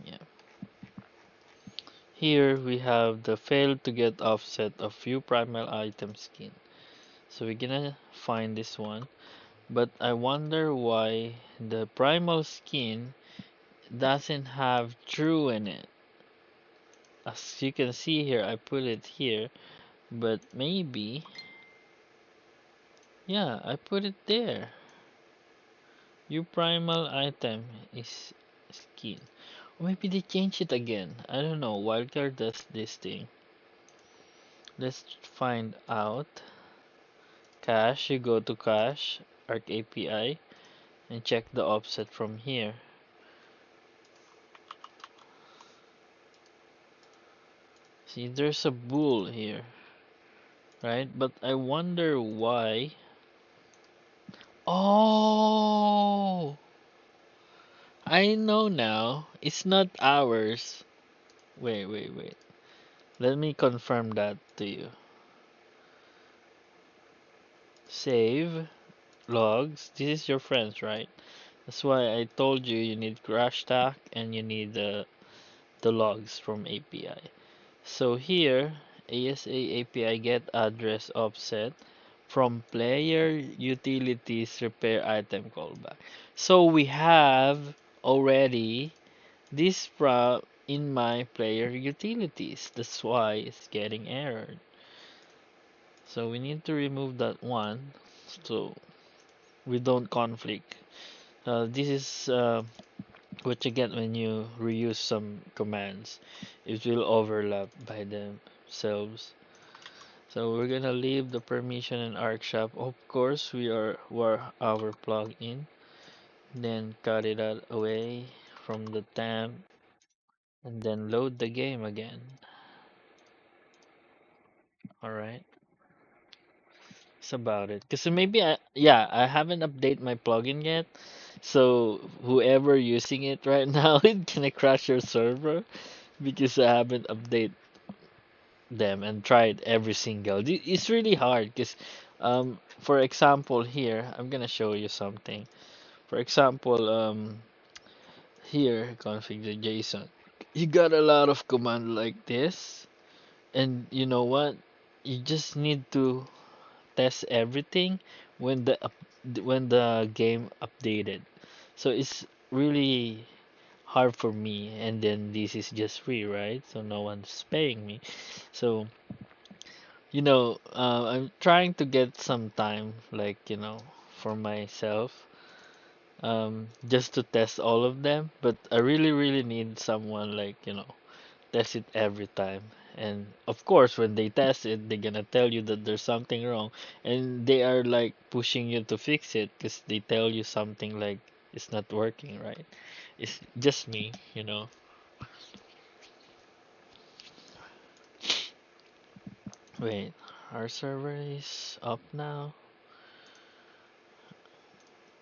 Yeah. Here we have the failed to get offset of few primal item skin. So we're gonna find this one. But I wonder why the primal skin doesn't have true in it. As you can see here, I put it here, but maybe, yeah, I put it there. Your primal item is skin. Or maybe they changed it again. I don't know. Wildcard does this thing. Let's find out. Cache, you go to cache, Arc API, and check the offset from here. See, there's a bool here, right? But I wonder why. Oh, I know now. It's not ours. Wait. Let me confirm that to you. Save logs. This is your friends, right? That's why I told you you need crash stack and you need the logs from API. So here, AsaAPI get address offset from player utilities repair item callback. So we have already this in my player utilities. That's why it's getting error. So we need to remove that one so we don't conflict. This is what you get when you reuse some commands. It will overlap by themselves. So we're gonna leave the permission in ArcShop. Of course, we're our plugin. Then cut it out away from the temp and then load the game again. All right, that's about it. Cause maybe I haven't updated my plugin yet. So whoever using it right now, it gonna crash your server because I haven't updated them and tried every single. It's really hard because, for example, here I'm gonna show you something. For example, here config the JSON. You got a lot of command like this, and you know what? You just need to test everything when when the game updated. So it's really hard for me, and then this is just free, right? So no one's paying me. So I'm trying to get some time, like, for myself, just to test all of them. But I really, really need someone, like, test it every time. And of course, when they test it, they're gonna tell you that there's something wrong, and they are like pushing you to fix it because they tell you something like it's not working right. It's just me. Wait, our server is up now.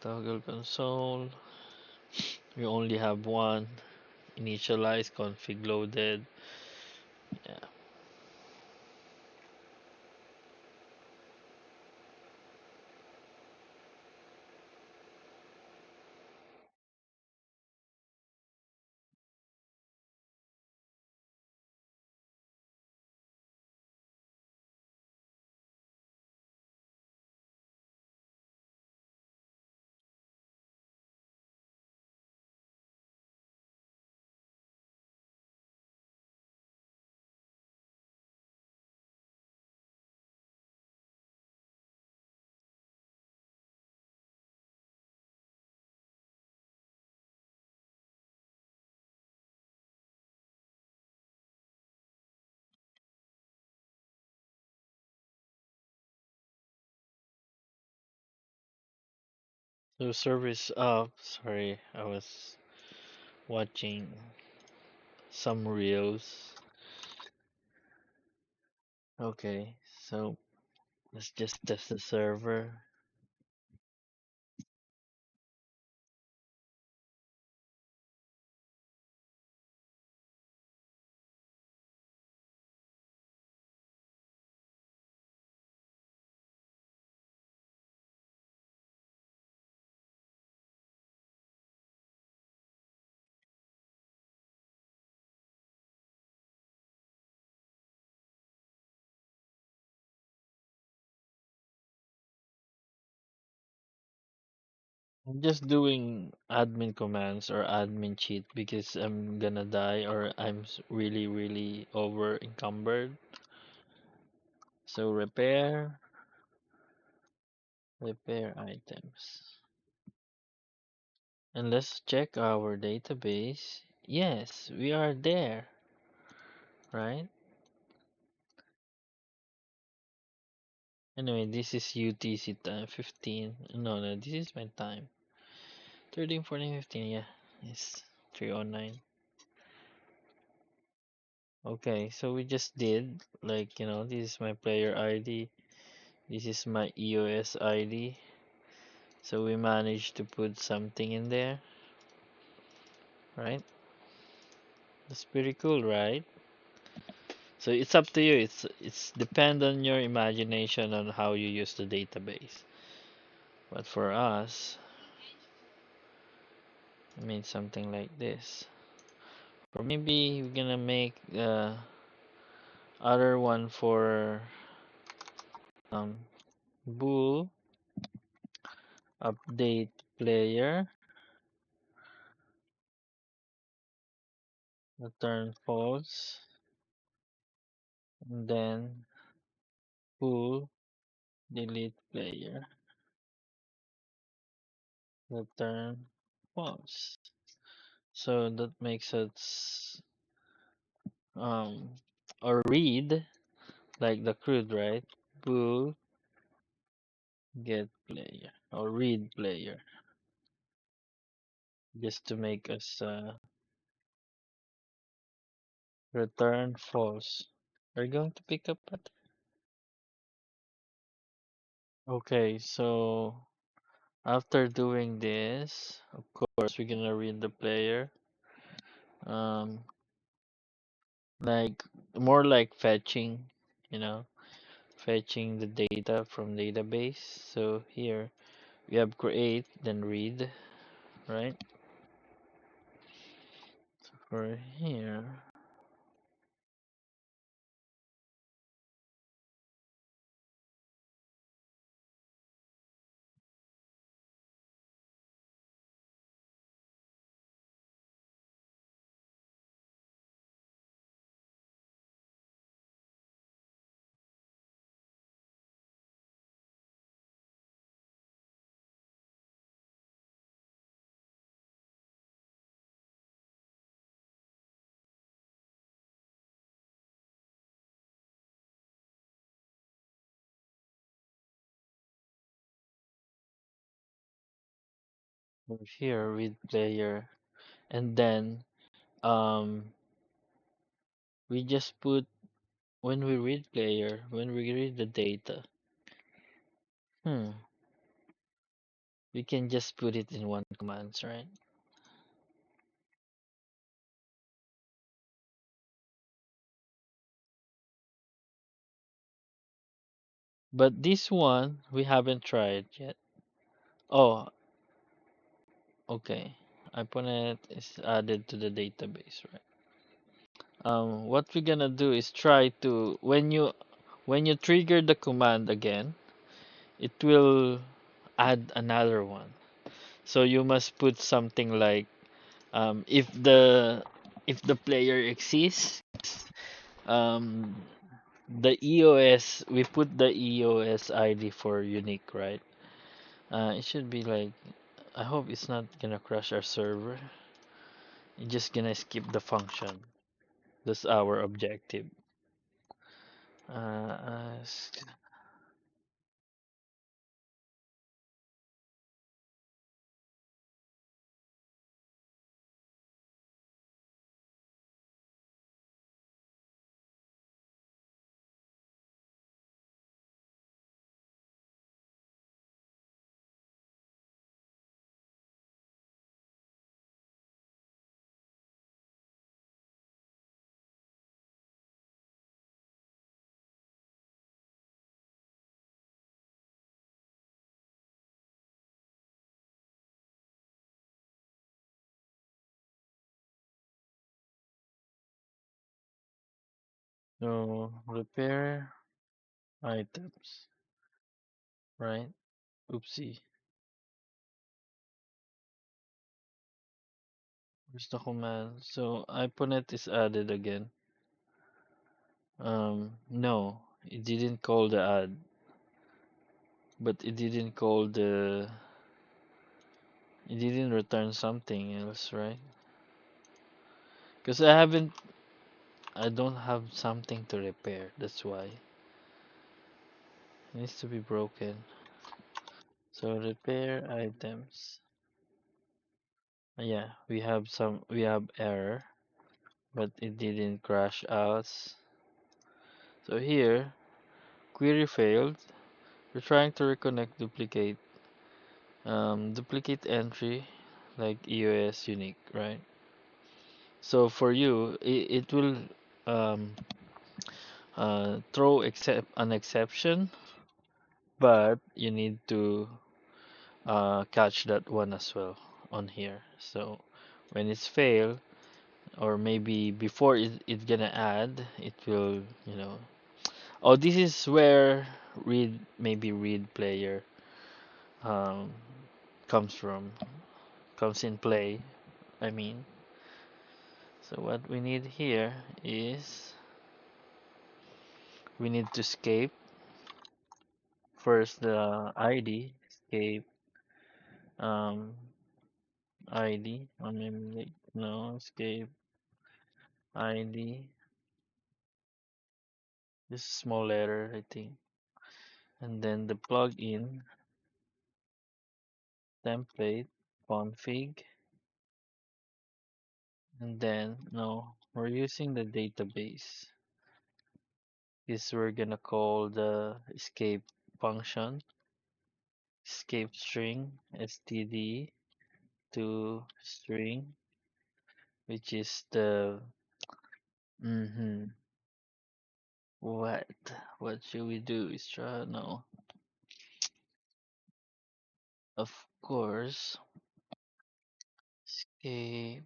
Toggle console. We only have one. Initialize config loaded. Yeah. So service up. Sorry, I was watching some reels. Okay, so let's just test the server. I'm just doing admin commands or admin cheat because I'm gonna die or really, really over encumbered. So repair items. And let's check our database. Yes, we are there, right? Anyway, this is UTC time 15. No, this is my time. 13, 14, 15. Yeah, it's 309. Okay, so we just did like, this is my player ID. This is my EOS ID. So we managed to put something in there, right? That's pretty cool, right? So it's up to you. It's depend on your imagination on how you use the database. But for us, I made something like this. Or maybe we're gonna make the other one for um bool update player return false and then bool delete player return false. So that makes us um or read like the CRUD, right? Bool get player or read player just to make us return false. Are you going to pick up that? Okay, so after doing this, of course, we're gonna read the player. Um, like more like fetching, you know, fetching the data from database. So here we have create, then read, right? For here, for here read player, and then um, we just put when we read player, when we read the data. Hmm, we can just put it in one commands, right? But this one we haven't tried yet. Oh, okay. IPONET is added to the database, right? What we're gonna do is try to when you trigger the command again, it will add another one. So you must put something like if the player exists, um, the EOS we put the EOS ID for unique, right? It should be like I hope it's not gonna crash our server. It's just gonna skip the function. That's our objective. Ask so repair items, right? Oopsie. Where's the command? So IPONET is added again. No, it didn't call the add, but it didn't call the. It didn't return something else, right? Because I don't have something to repair. That's why it needs to be broken. So repair items. Yeah, we have error, but it didn't crash us. So here, query failed. We're trying to reconnect duplicate entry like EOS unique, right? So for you, it will um, throw an exception, but you need to catch that one as well on here. So when it's fail, or maybe before it's gonna add, it will, oh, this is where read player um, comes from, comes in play. I mean, so what we need here is we need to escape first the ID, escape um, ID, I mean, like, no, escape ID, this small letter, I think, and then the plugin template config, and then no, we're using the database. This we're gonna call the escape function, escape string std to string, which is the mm-hmm. What what should we do? Is try no. Of course, escape.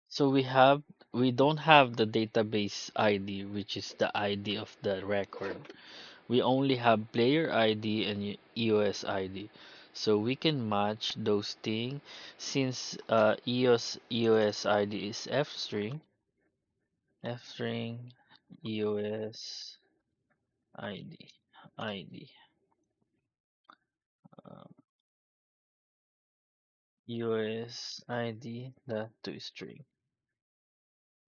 So we don't have the database ID, which is the ID of the record. We only have player ID and EOS ID. So we can match those things since EOS ID is F string EOS ID ID um, EOS ID that to string,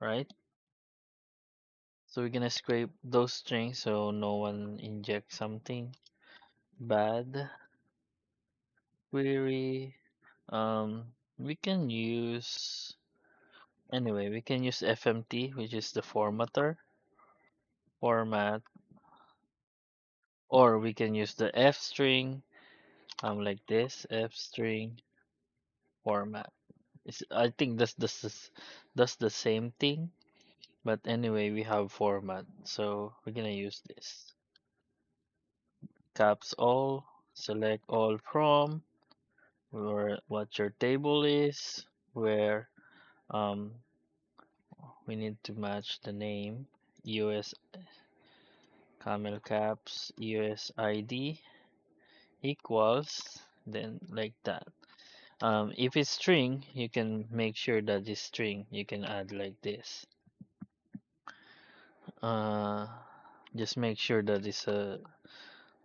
right? So we're gonna scrape those strings so no one injects something bad. Query. We can use anyway. We can use FMT, which is the formatter format, or we can use the F string. Like this F string format. I think that's the same thing, but anyway, we have format, so we're gonna use this. Caps all, select all from where what your table is, where um we need to match the name, US camel caps, US ID equals, then like that. If it's string, you can make sure that it's string. You can add like this. Uh, just make sure that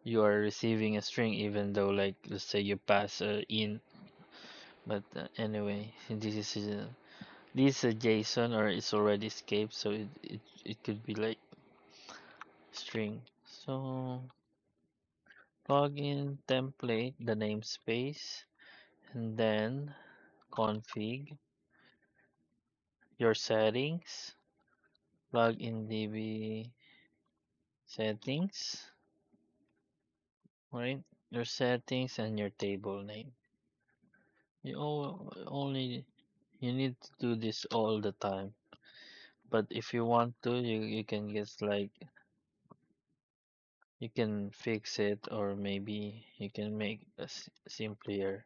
you are receiving a string, even though, like, let's say you pass in. But anyway, this is a JSON, or it's already escaped, so it could be like string. So plugin template the namespace, and then config your settings, plugin db settings, right? Your settings and your table name. Only you need to do this all the time. But if you want to, you can just like you can fix it, or maybe you can make it simpler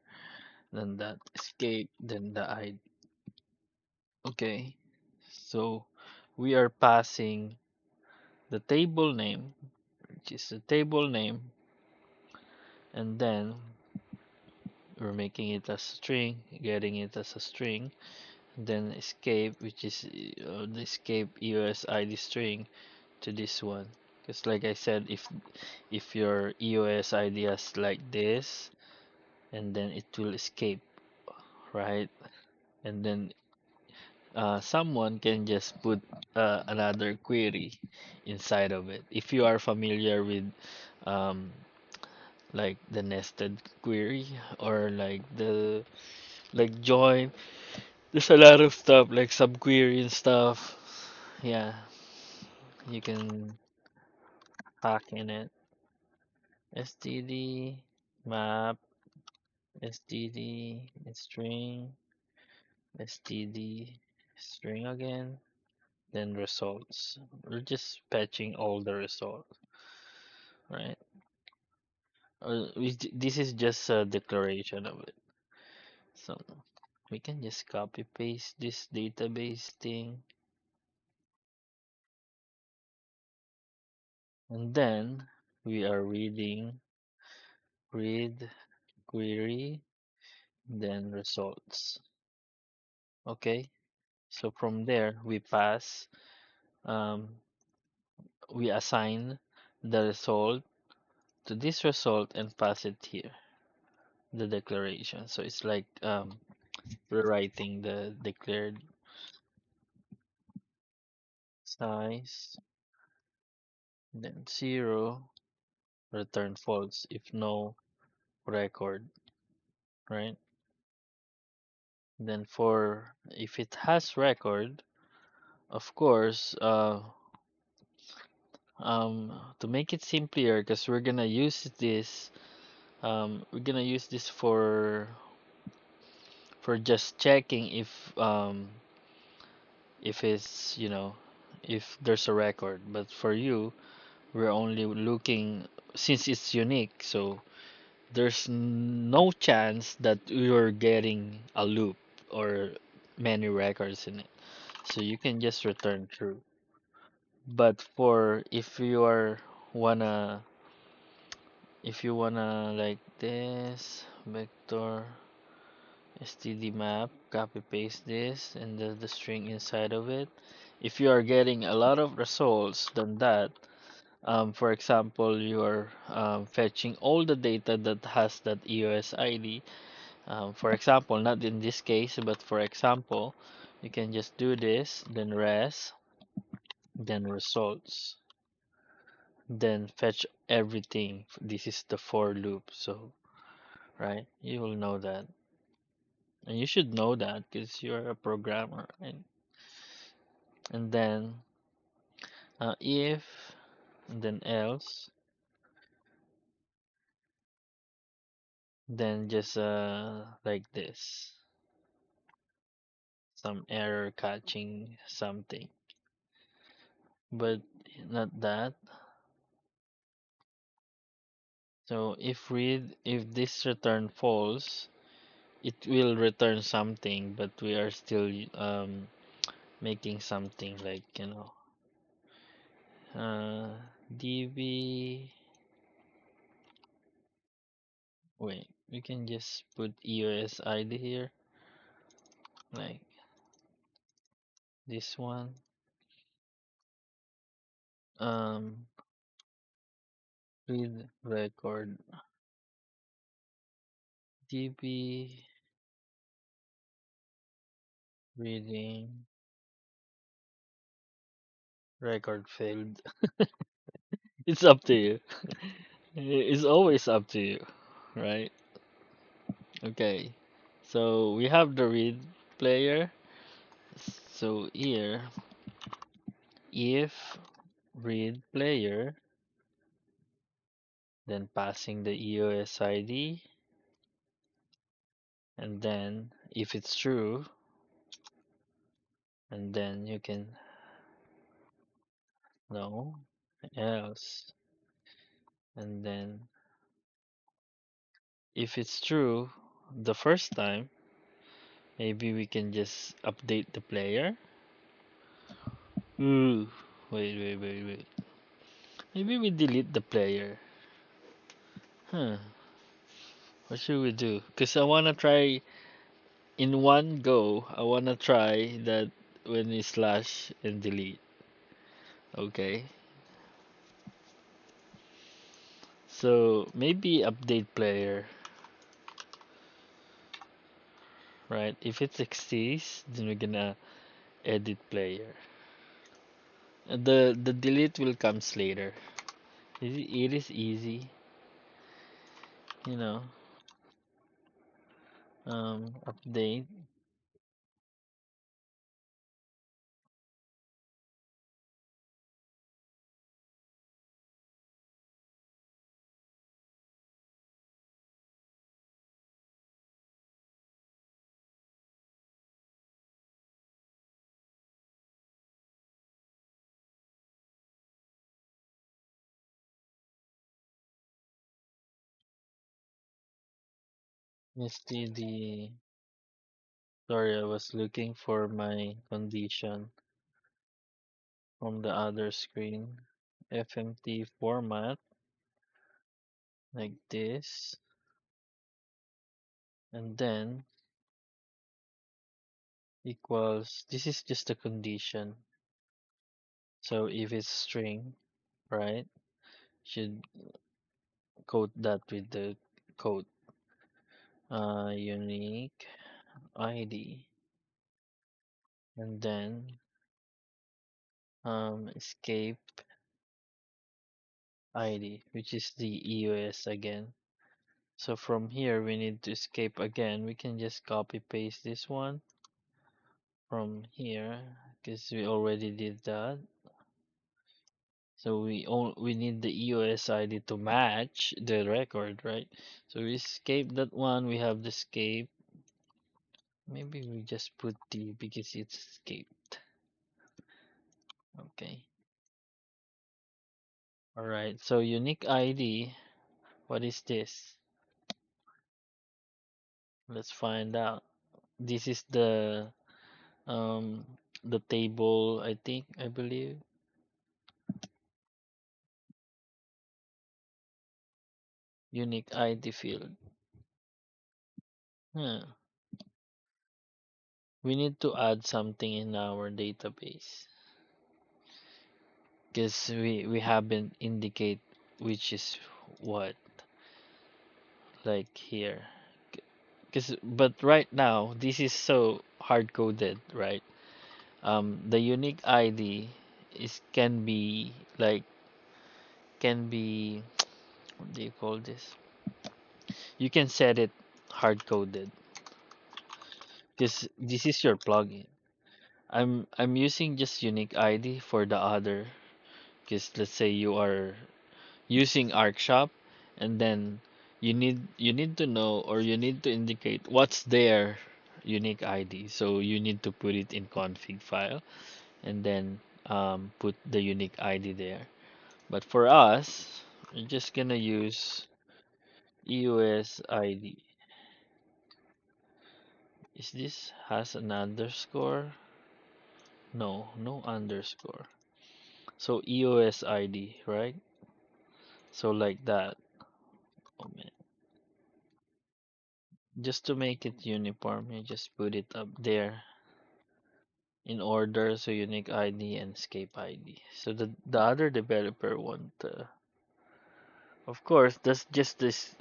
than that. Escape then the ID. Okay, so we are passing the table name, which is the table name, and then we're making it as a string, getting it as a string, then escape, which is the escape EOS ID string to this one. Because like I said, if your EOS ID is like this, and then it will escape, right? And then someone can just put another query inside of it. If you are familiar with um, like the nested query or like the like join, there's a lot of stuff like subquery and stuff. Yeah, you can hack in it. std map, std string, std string again, then results. We're just patching all the results, right? This is just a declaration of it. So we can just copy paste this database thing, and then we are read query, then results. Okay, so from there um, we assign the result to this result and pass it here, the declaration. So it's like rewriting the declared size, then 0, return false if no record, right? Then for if it has record, of course, to make it simpler, because we're gonna use this for just checking if it's if there's a record. But for you, we're only looking since it's unique, so there's no chance that you're getting a loop or many records in it. So you can just return true. But for if you wanna like this vector std map, copy paste this and the string inside of it. If you are getting a lot of results than that, for example, you are fetching all the data that has that EOS ID. For example, not in this case, but for example, you can just do this, then res, then results, then fetch everything. This is the for loop, so right, you will know that, and you should know that because you're a programmer, right? And then if, and then else, then just like this, some error catching something, but not that. So if this return false, it will return something, but we are still making something like db. Wait, we can just put EOS ID here, like this one. Um, read record db reading record failed. It's up to you. It's always up to you, right? Okay, so we have the read player. So here, if read player, then passing the EOS ID, and then if it's true, and then you can no else, and then if it's true the first time, maybe we can just update the player. Ooh, wait. Maybe we delete the player. Huh. What should we do? Because I want to try in one go. I want to try that when we slash and delete. Okay. So maybe update player, right? If it exists, then we're gonna edit player. The delete will comes later. It is easy, you know. Update. std. Sorry, I was looking for my condition from the other screen. FMT format like this, and then equals. This is just a condition. So if it's string, right, should code that with the code unique ID, and then escape ID, which is the EOS again. So from here we need to escape again. We can just copy paste this one from here because we already did that. So we need the EOS ID to match the record, right? So we escape that one. We have the escape. Maybe we just put D because it's escaped. Okay. All right. So unique ID. What is this? Let's find out. This is um the table. I believe unique ID field. Huh. We need to add something in our database because we haven't indicate which is what, like here. Because but right now this is so hard coded, right? The unique ID is can be what do you call this? You can set it hard coded because this is your plugin. I'm using just unique ID for the other because let's say you are using ArcShop, and then you need to know, or you need to indicate what's their unique ID. So you need to put it in config file, and then put the unique ID there. But for us, we're just gonna use EOS ID. Is this has an underscore? No, no underscore. So EOS ID, right? So like that. Oh man. Just to make it uniform, you just put it up there in order. So unique ID and escape ID. So the other developer want, of course, that's just this,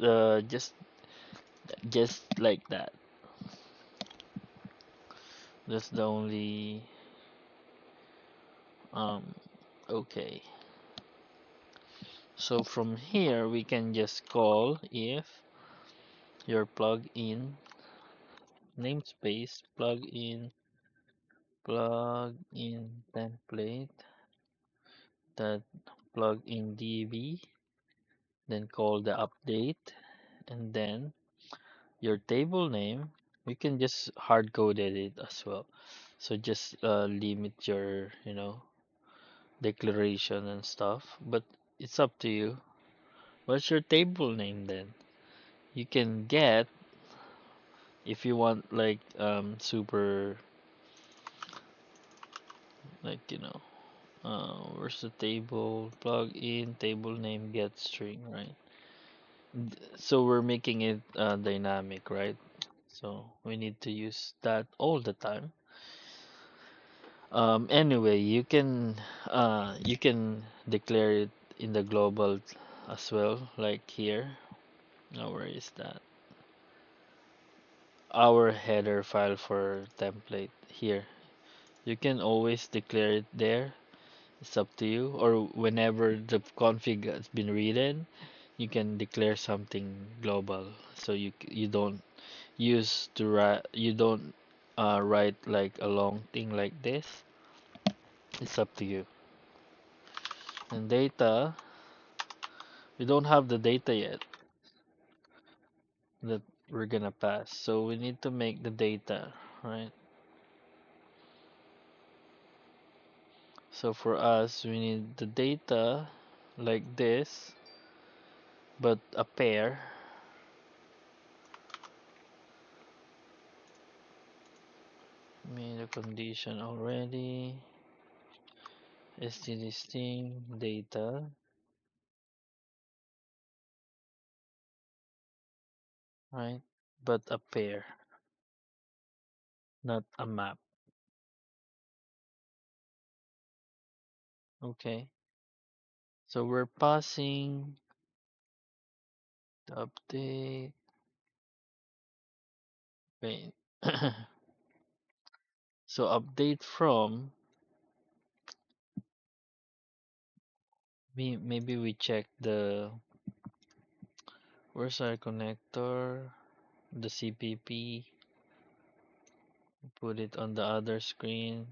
just like that. That's the only, um, okay. So from here we can just call if your plugin namespace plugin template that plugin db, then call the update, and then your table name. You can just hard coded it as well. So just limit your, declaration and stuff, but it's up to you. What's your table name then? You can get, if you want, like super, like, where's the table plug in table name get string, right? So we're making it dynamic, right? So we need to use that all the time. Anyway, you can declare it in the global as well, like here. Now where is that? Our header file for template here. You can always declare it there. It's up to you. Or whenever the config has been written, you can declare something global. So you don't use to write you don't write like a long thing like this. It's up to you. And data, we don't have the data yet that we're gonna pass. So we need to make the data, right? So for us, we need the data like this, but a pair. Made a condition already. std string data, right? But a pair, not a map. Okay. So we're passing the update. Wait. So update from maybe we check the where's our connector, the CPP, put it on the other screen,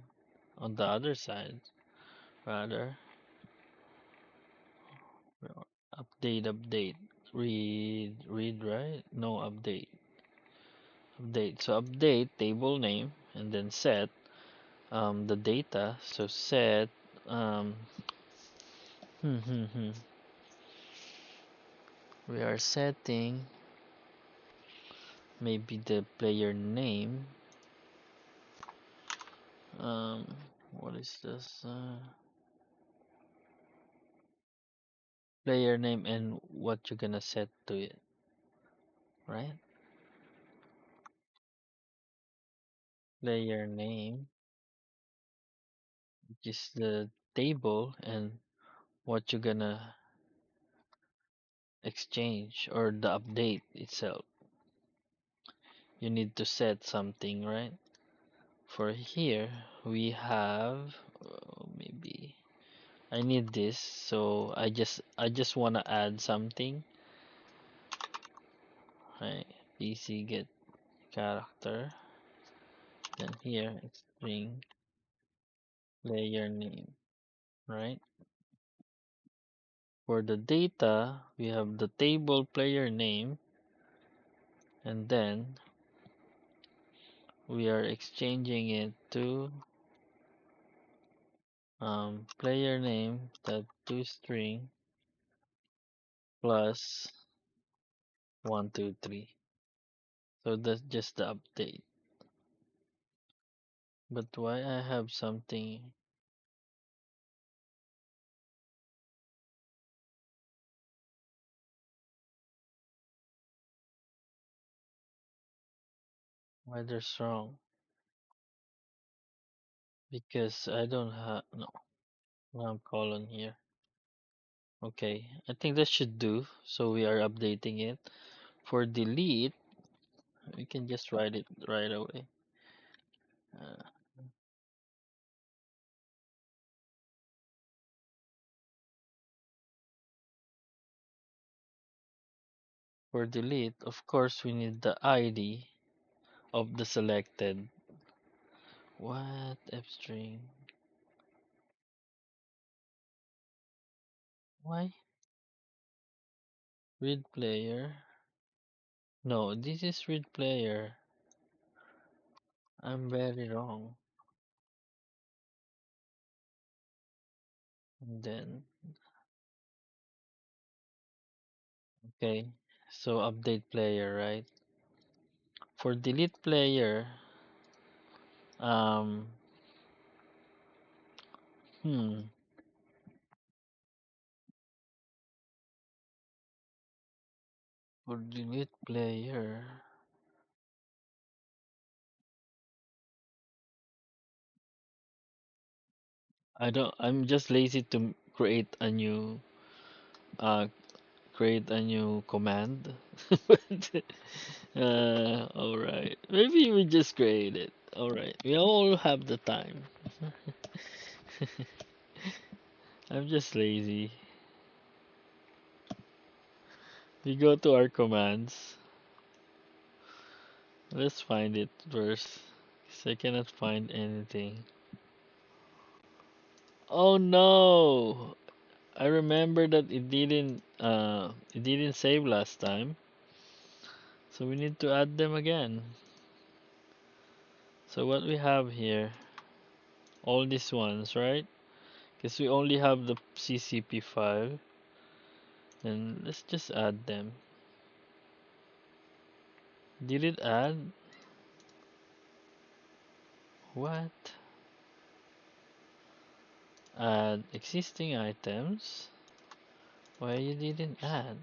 on the other side rather. Update, read, right? No, update. So update table name and then set the data. So set um hmm, hmm, hmm. We are setting maybe the player name. Um, what is this? Player name and what you're gonna set to it, right? Player name, which is the table, and what you're gonna exchange or the update itself. You need to set something, right? For here, we have maybe I need this, so I just wanna add something, right? PC get character, then here string player name, right? For the data, we have the table player name, and then we are exchanging it to player name that to string plus 123. So that's just the update. But why I have something? Why there's wrong? Because I don't have no colon here. Okay, I think that should do. So we are updating it. For delete, we can just write it right away. Uh, for delete, of course, we need the ID of the selected. What f string? Why read player? No, this is read player. I'm very wrong. And then okay, so update player, right? For delete player, um, hmm, For delete player. I'm just lazy to uh create a new command. All right. Maybe we just create it. All right. We all have the time. I'm just lazy. We go to our commands. Let's find it first. 'Cause I cannot find anything. Oh no! I remember that it didn't save last time. So we need to add them again. So what we have here, all these ones, right? Because we only have the CCP file. And let's just add them. Did it add? What? Add existing items? Why you didn't add?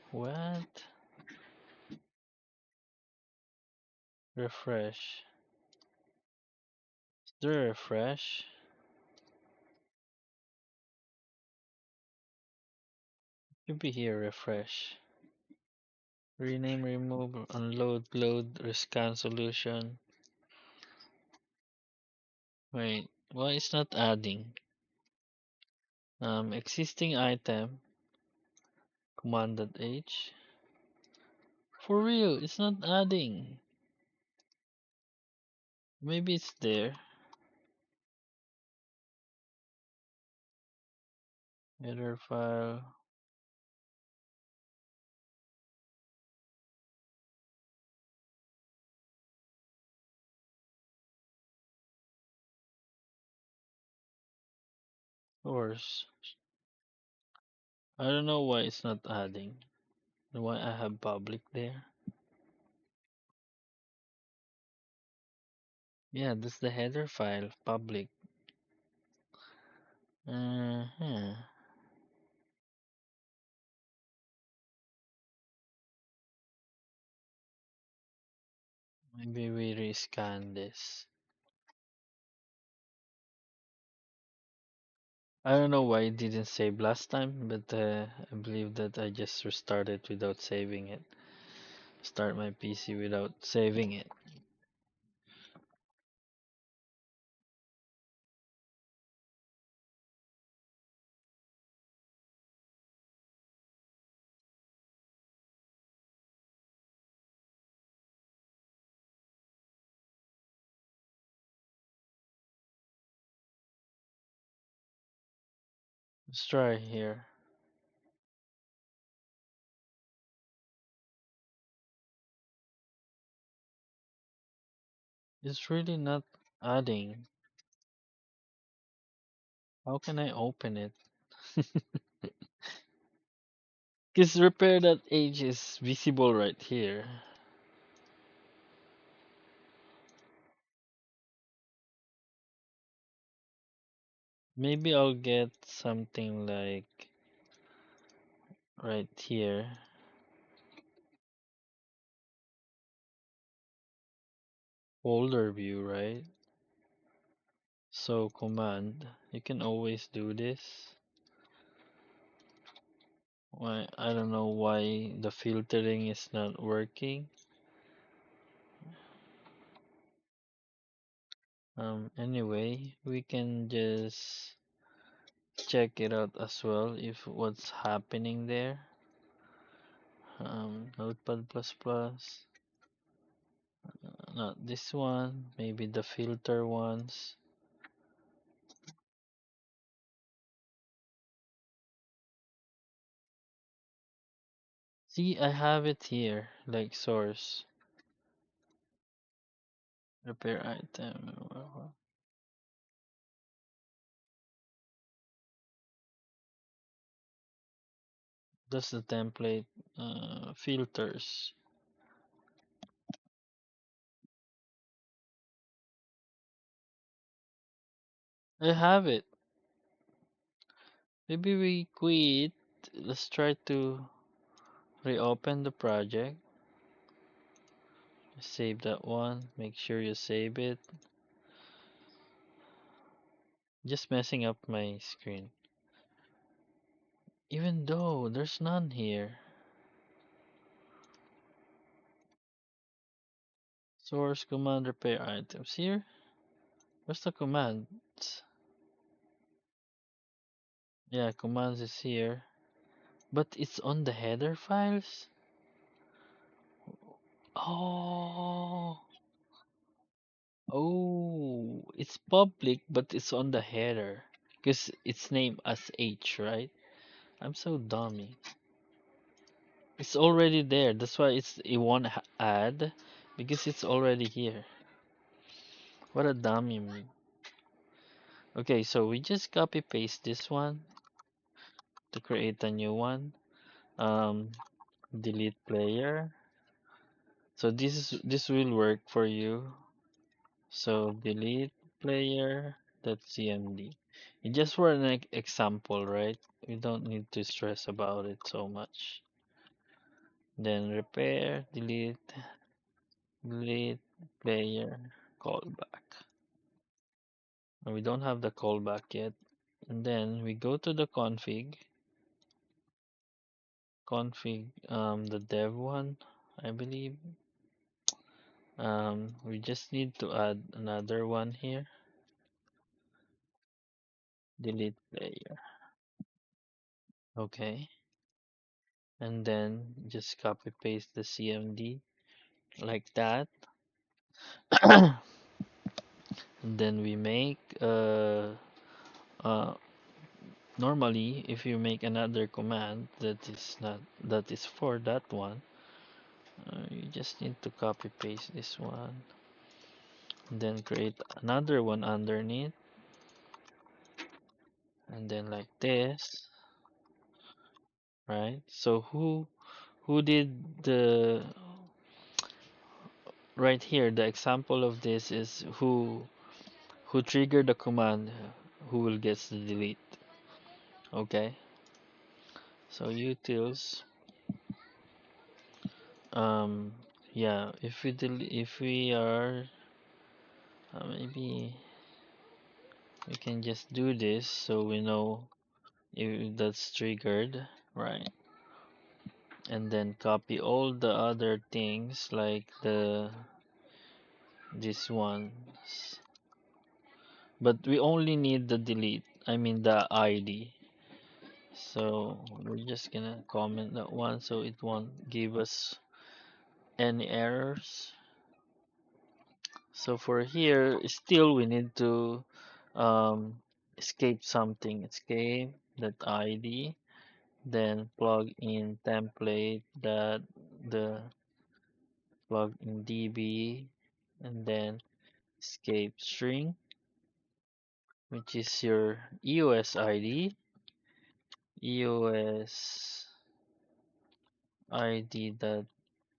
What? Refresh. Is there a refresh? Should be here, refresh. Rename, remove, unload, load, rescan solution. Wait, why it's not adding? Existing item, command H. For real, it's not adding. Maybe it's there. Header file. Source. I don't know why it's not adding. Why I have public there. Yeah, that's the header file, public. Uh-huh. Maybe we rescan this. I don't know why it didn't save last time, but I believe that I just restarted without saving it. Start my PC without saving it. Let's try here. It's really not adding. How can I open it? Because repair.h is visible right here. Maybe I'll get something like right here. Folder view, right? So command, you can always do this. Why, I don't know why the filtering is not working. Anyway, we can just check it out as well if what's happening there. Notepad++, not this one, maybe the filter ones. See, I have it here, like source, repair item. That's the template filters. I have it. Maybe we quit. Let's try to reopen the project. Save that one. Make sure you save it. Just messing up my screen. Even though there's none here. Source command repair items here. Where's the commands? Yeah, commands is here. But it's on the header files? Oh, oh, it's public, but it's on the header. Because it's named as H, right? I'm so dummy. It's already there. That's why it won't add. Because it's already here. What a dummy me. Okay, so we just copy paste this one to create a new one. Um, delete player. So this will work for you. So delete player .cmd. It's just for an example, right? We don't need to stress about it so much. Then repair, delete player, callback. And we don't have the callback yet. And then we go to the config, the dev one, I believe. We just need to add another one here. Delete player. Okay. And then just copy paste the CMD like that. And then we make uh normally if you make another command that is for that one, you just need to copy paste this one, then create another one underneath, and then like this, right? So who did the right here, the example of this is who triggered the command, who will get the delete. Okay, so utils, um yeah, if we are maybe we can just do this so we know if that's triggered, right? And then copy all the other things like this ones, but we only need the delete, I mean the ID. So we're just gonna comment that one so it won't give us any errors. So for here, still we need to escape something. Escape that ID, then plug in template that the plug in DB, and then escape string, which is your EOS ID, EOS ID that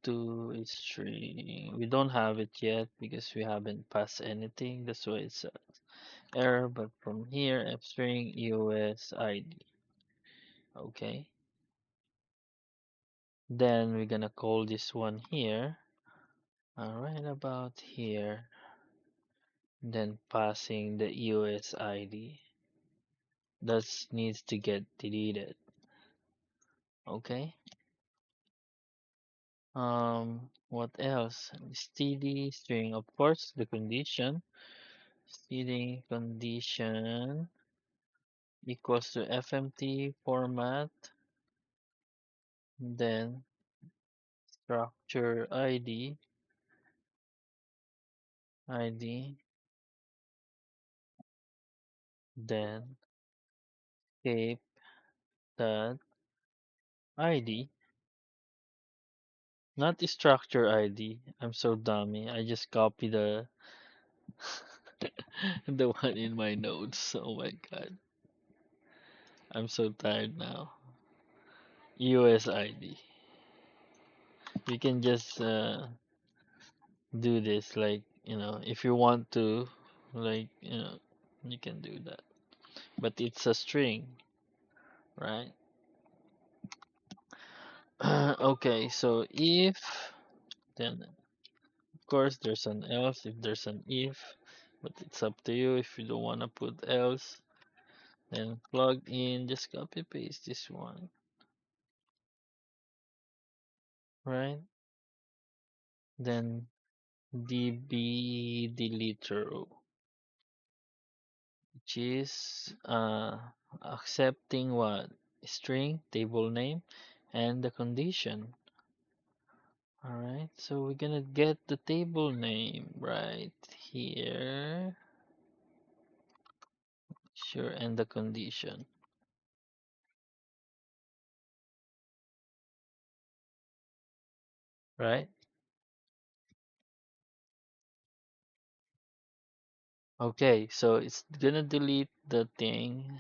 to is string. We don't have it yet because we haven't passed anything. That's why it's error. But from here, f string EOS ID. Okay. Then we're gonna call this one here. Right about here. Then passing the EOS ID. That needs to get deleted. Okay. What else? Std string, of course, the condition. Std condition equals to fmt format, then structure id, then escape that id, not the structure id. I'm so dummy. I just copy the the one in my notes. Oh my god. I'm so tired now. USID. You can just do this like, if you want to, like, you can do that. But it's a string. right? Okay, so if, then of course there's an else if there's an if, but it's up to you. If you don't want to put else, then plug in, just copy paste this one, right? Then db deleter, which is accepting what? String, table name, and the condition. Alright, so we're gonna get the table name right here. Sure, and the condition, right? Okay, so it's gonna delete the thing.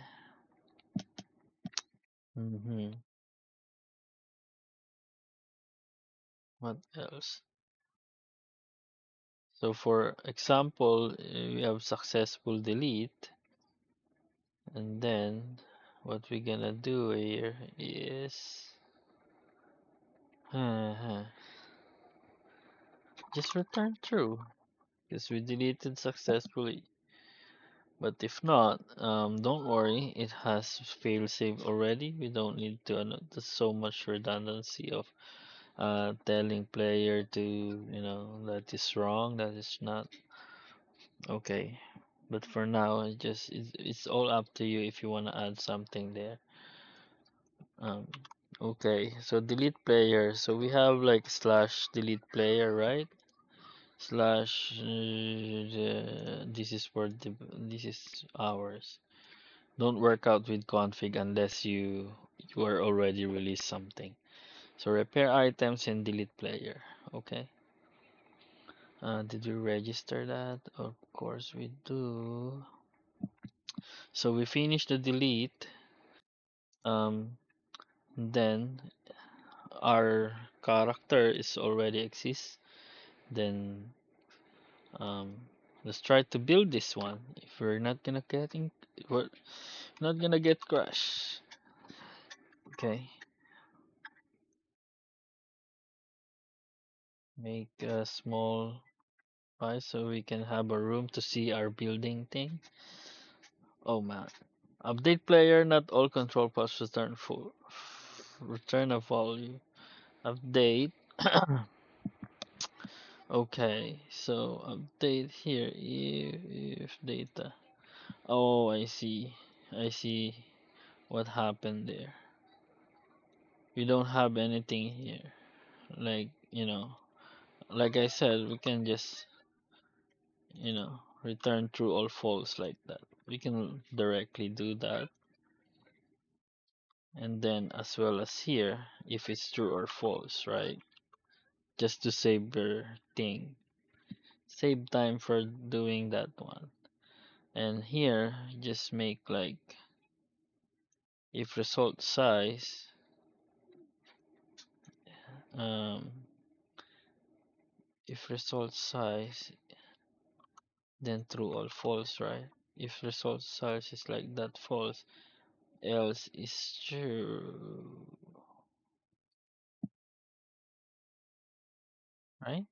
What else? So for example, we have successful delete, and then what we're gonna do here is just return true because we deleted successfully. But if not, don't worry, it has fail safe already. We don't need to. There's so much redundancy of telling player to, that is wrong, that is not okay. But for now, it's all up to you if you want to add something there. Um, okay, so delete player. So we have like slash delete player, right? Slash. This is for this is ours. Don't work out with config unless you are already released something. So repair items and delete player. Okay. Did we register that? Of course we do. So we finish the delete. Um, then our character is already exists. Then um, let's try to build this one. If we're not gonna we're not gonna get crash. Okay. Make a small pie so we can have a room to see our building thing. Oh man. Update player, not all control paths return full. Return a value. Update. Okay, so update here if data. Oh, I see. I see what happened there. We don't have anything here. Like, like I said, we can just, return true or false like that. We can directly do that. And then as well as here, if it's true or false, right? Just to save your thing. Save time for doing that one. And here, just make like if result size, um, if result size, then true or false, right? If result size is like that, false, else is true, right?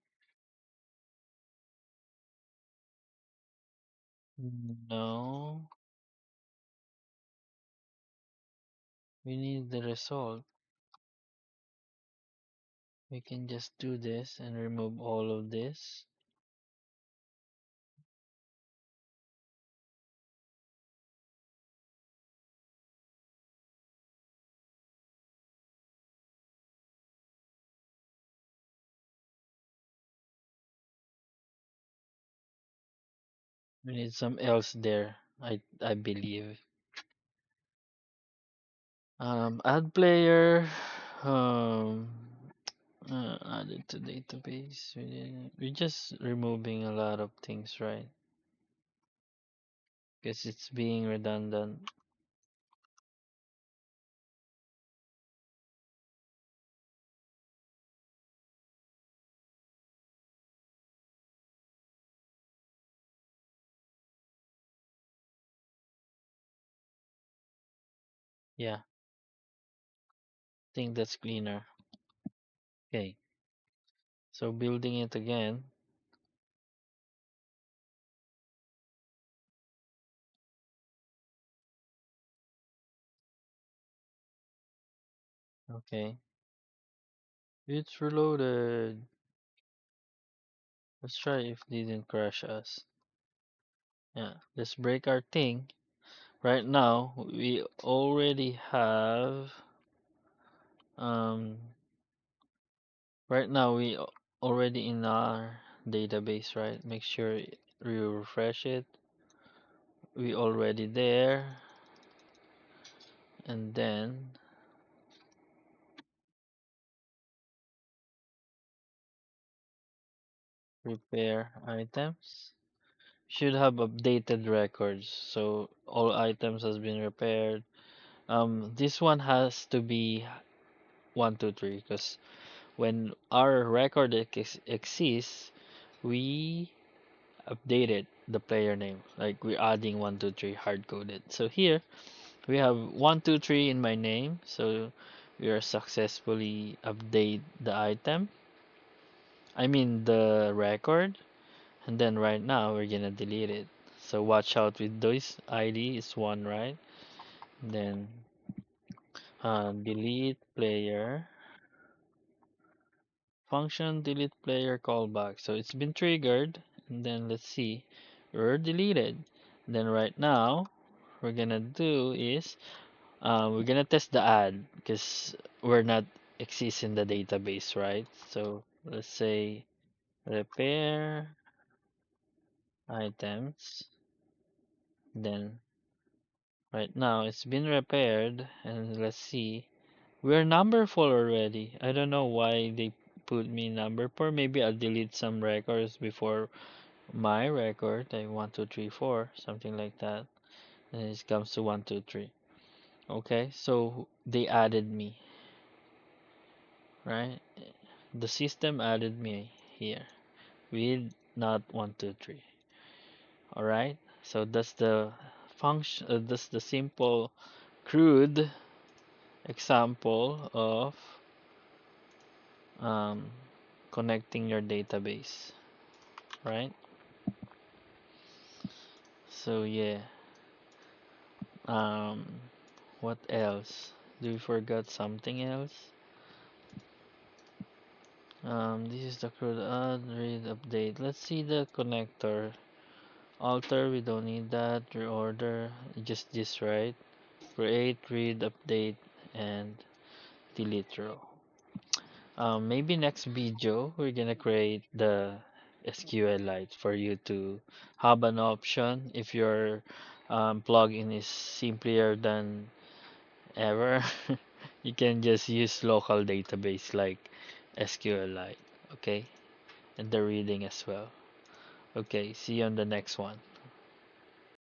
No, we need the result. We can just do this and remove all of this. We need some else there, I believe. Add player, um, added to database. We're just removing a lot of things, right? Because it's being redundant. Yeah. think that's cleaner. Okay, so building it again. Okay, it's reloaded. Let's try if it didn't crash us. Yeah, let's break our thing. Right now, we already have um right now already in our database, right? Make sure we refresh it. We already there, and then repair items. Should have updated records, so all items has been repaired. This one has to be 123 because when our record exists, we updated the player name. Like we're adding 123 hard coded. So here we have 123 in my name. So we are successfully update the item. I mean the record. And then right now we're gonna delete it. So watch out with this ID is one, right? Then delete player function delete player callback. So it's been triggered. And then let's see, we're deleted. Then right now we're gonna do is we're gonna test the add because we're not exist in the database, right? So let's say repair items. Then right now it's been repaired, and let's see. We're number full already. I don't know why they put me number four. Maybe I'll delete some records before my record, like 1, 2, 3, 4, something like that. And it comes to 1, 2, 3. Okay, so they added me, right? The system added me here with not 1, 2, 3. All right, so that's the function. That's the simple, crude example of um, connecting your database, right? So yeah, um, what else? Do we forgot something else? This is the crude add, read, update. Let's see the connector. Alter, we don't need that. Reorder, just this, right? Create, read, update, and delete row. Maybe next video we're gonna create the SQLite for you to have an option if your plugin is simpler than ever. You can just use local database like SQLite, okay? And the reading as well. Okay, see you on the next one.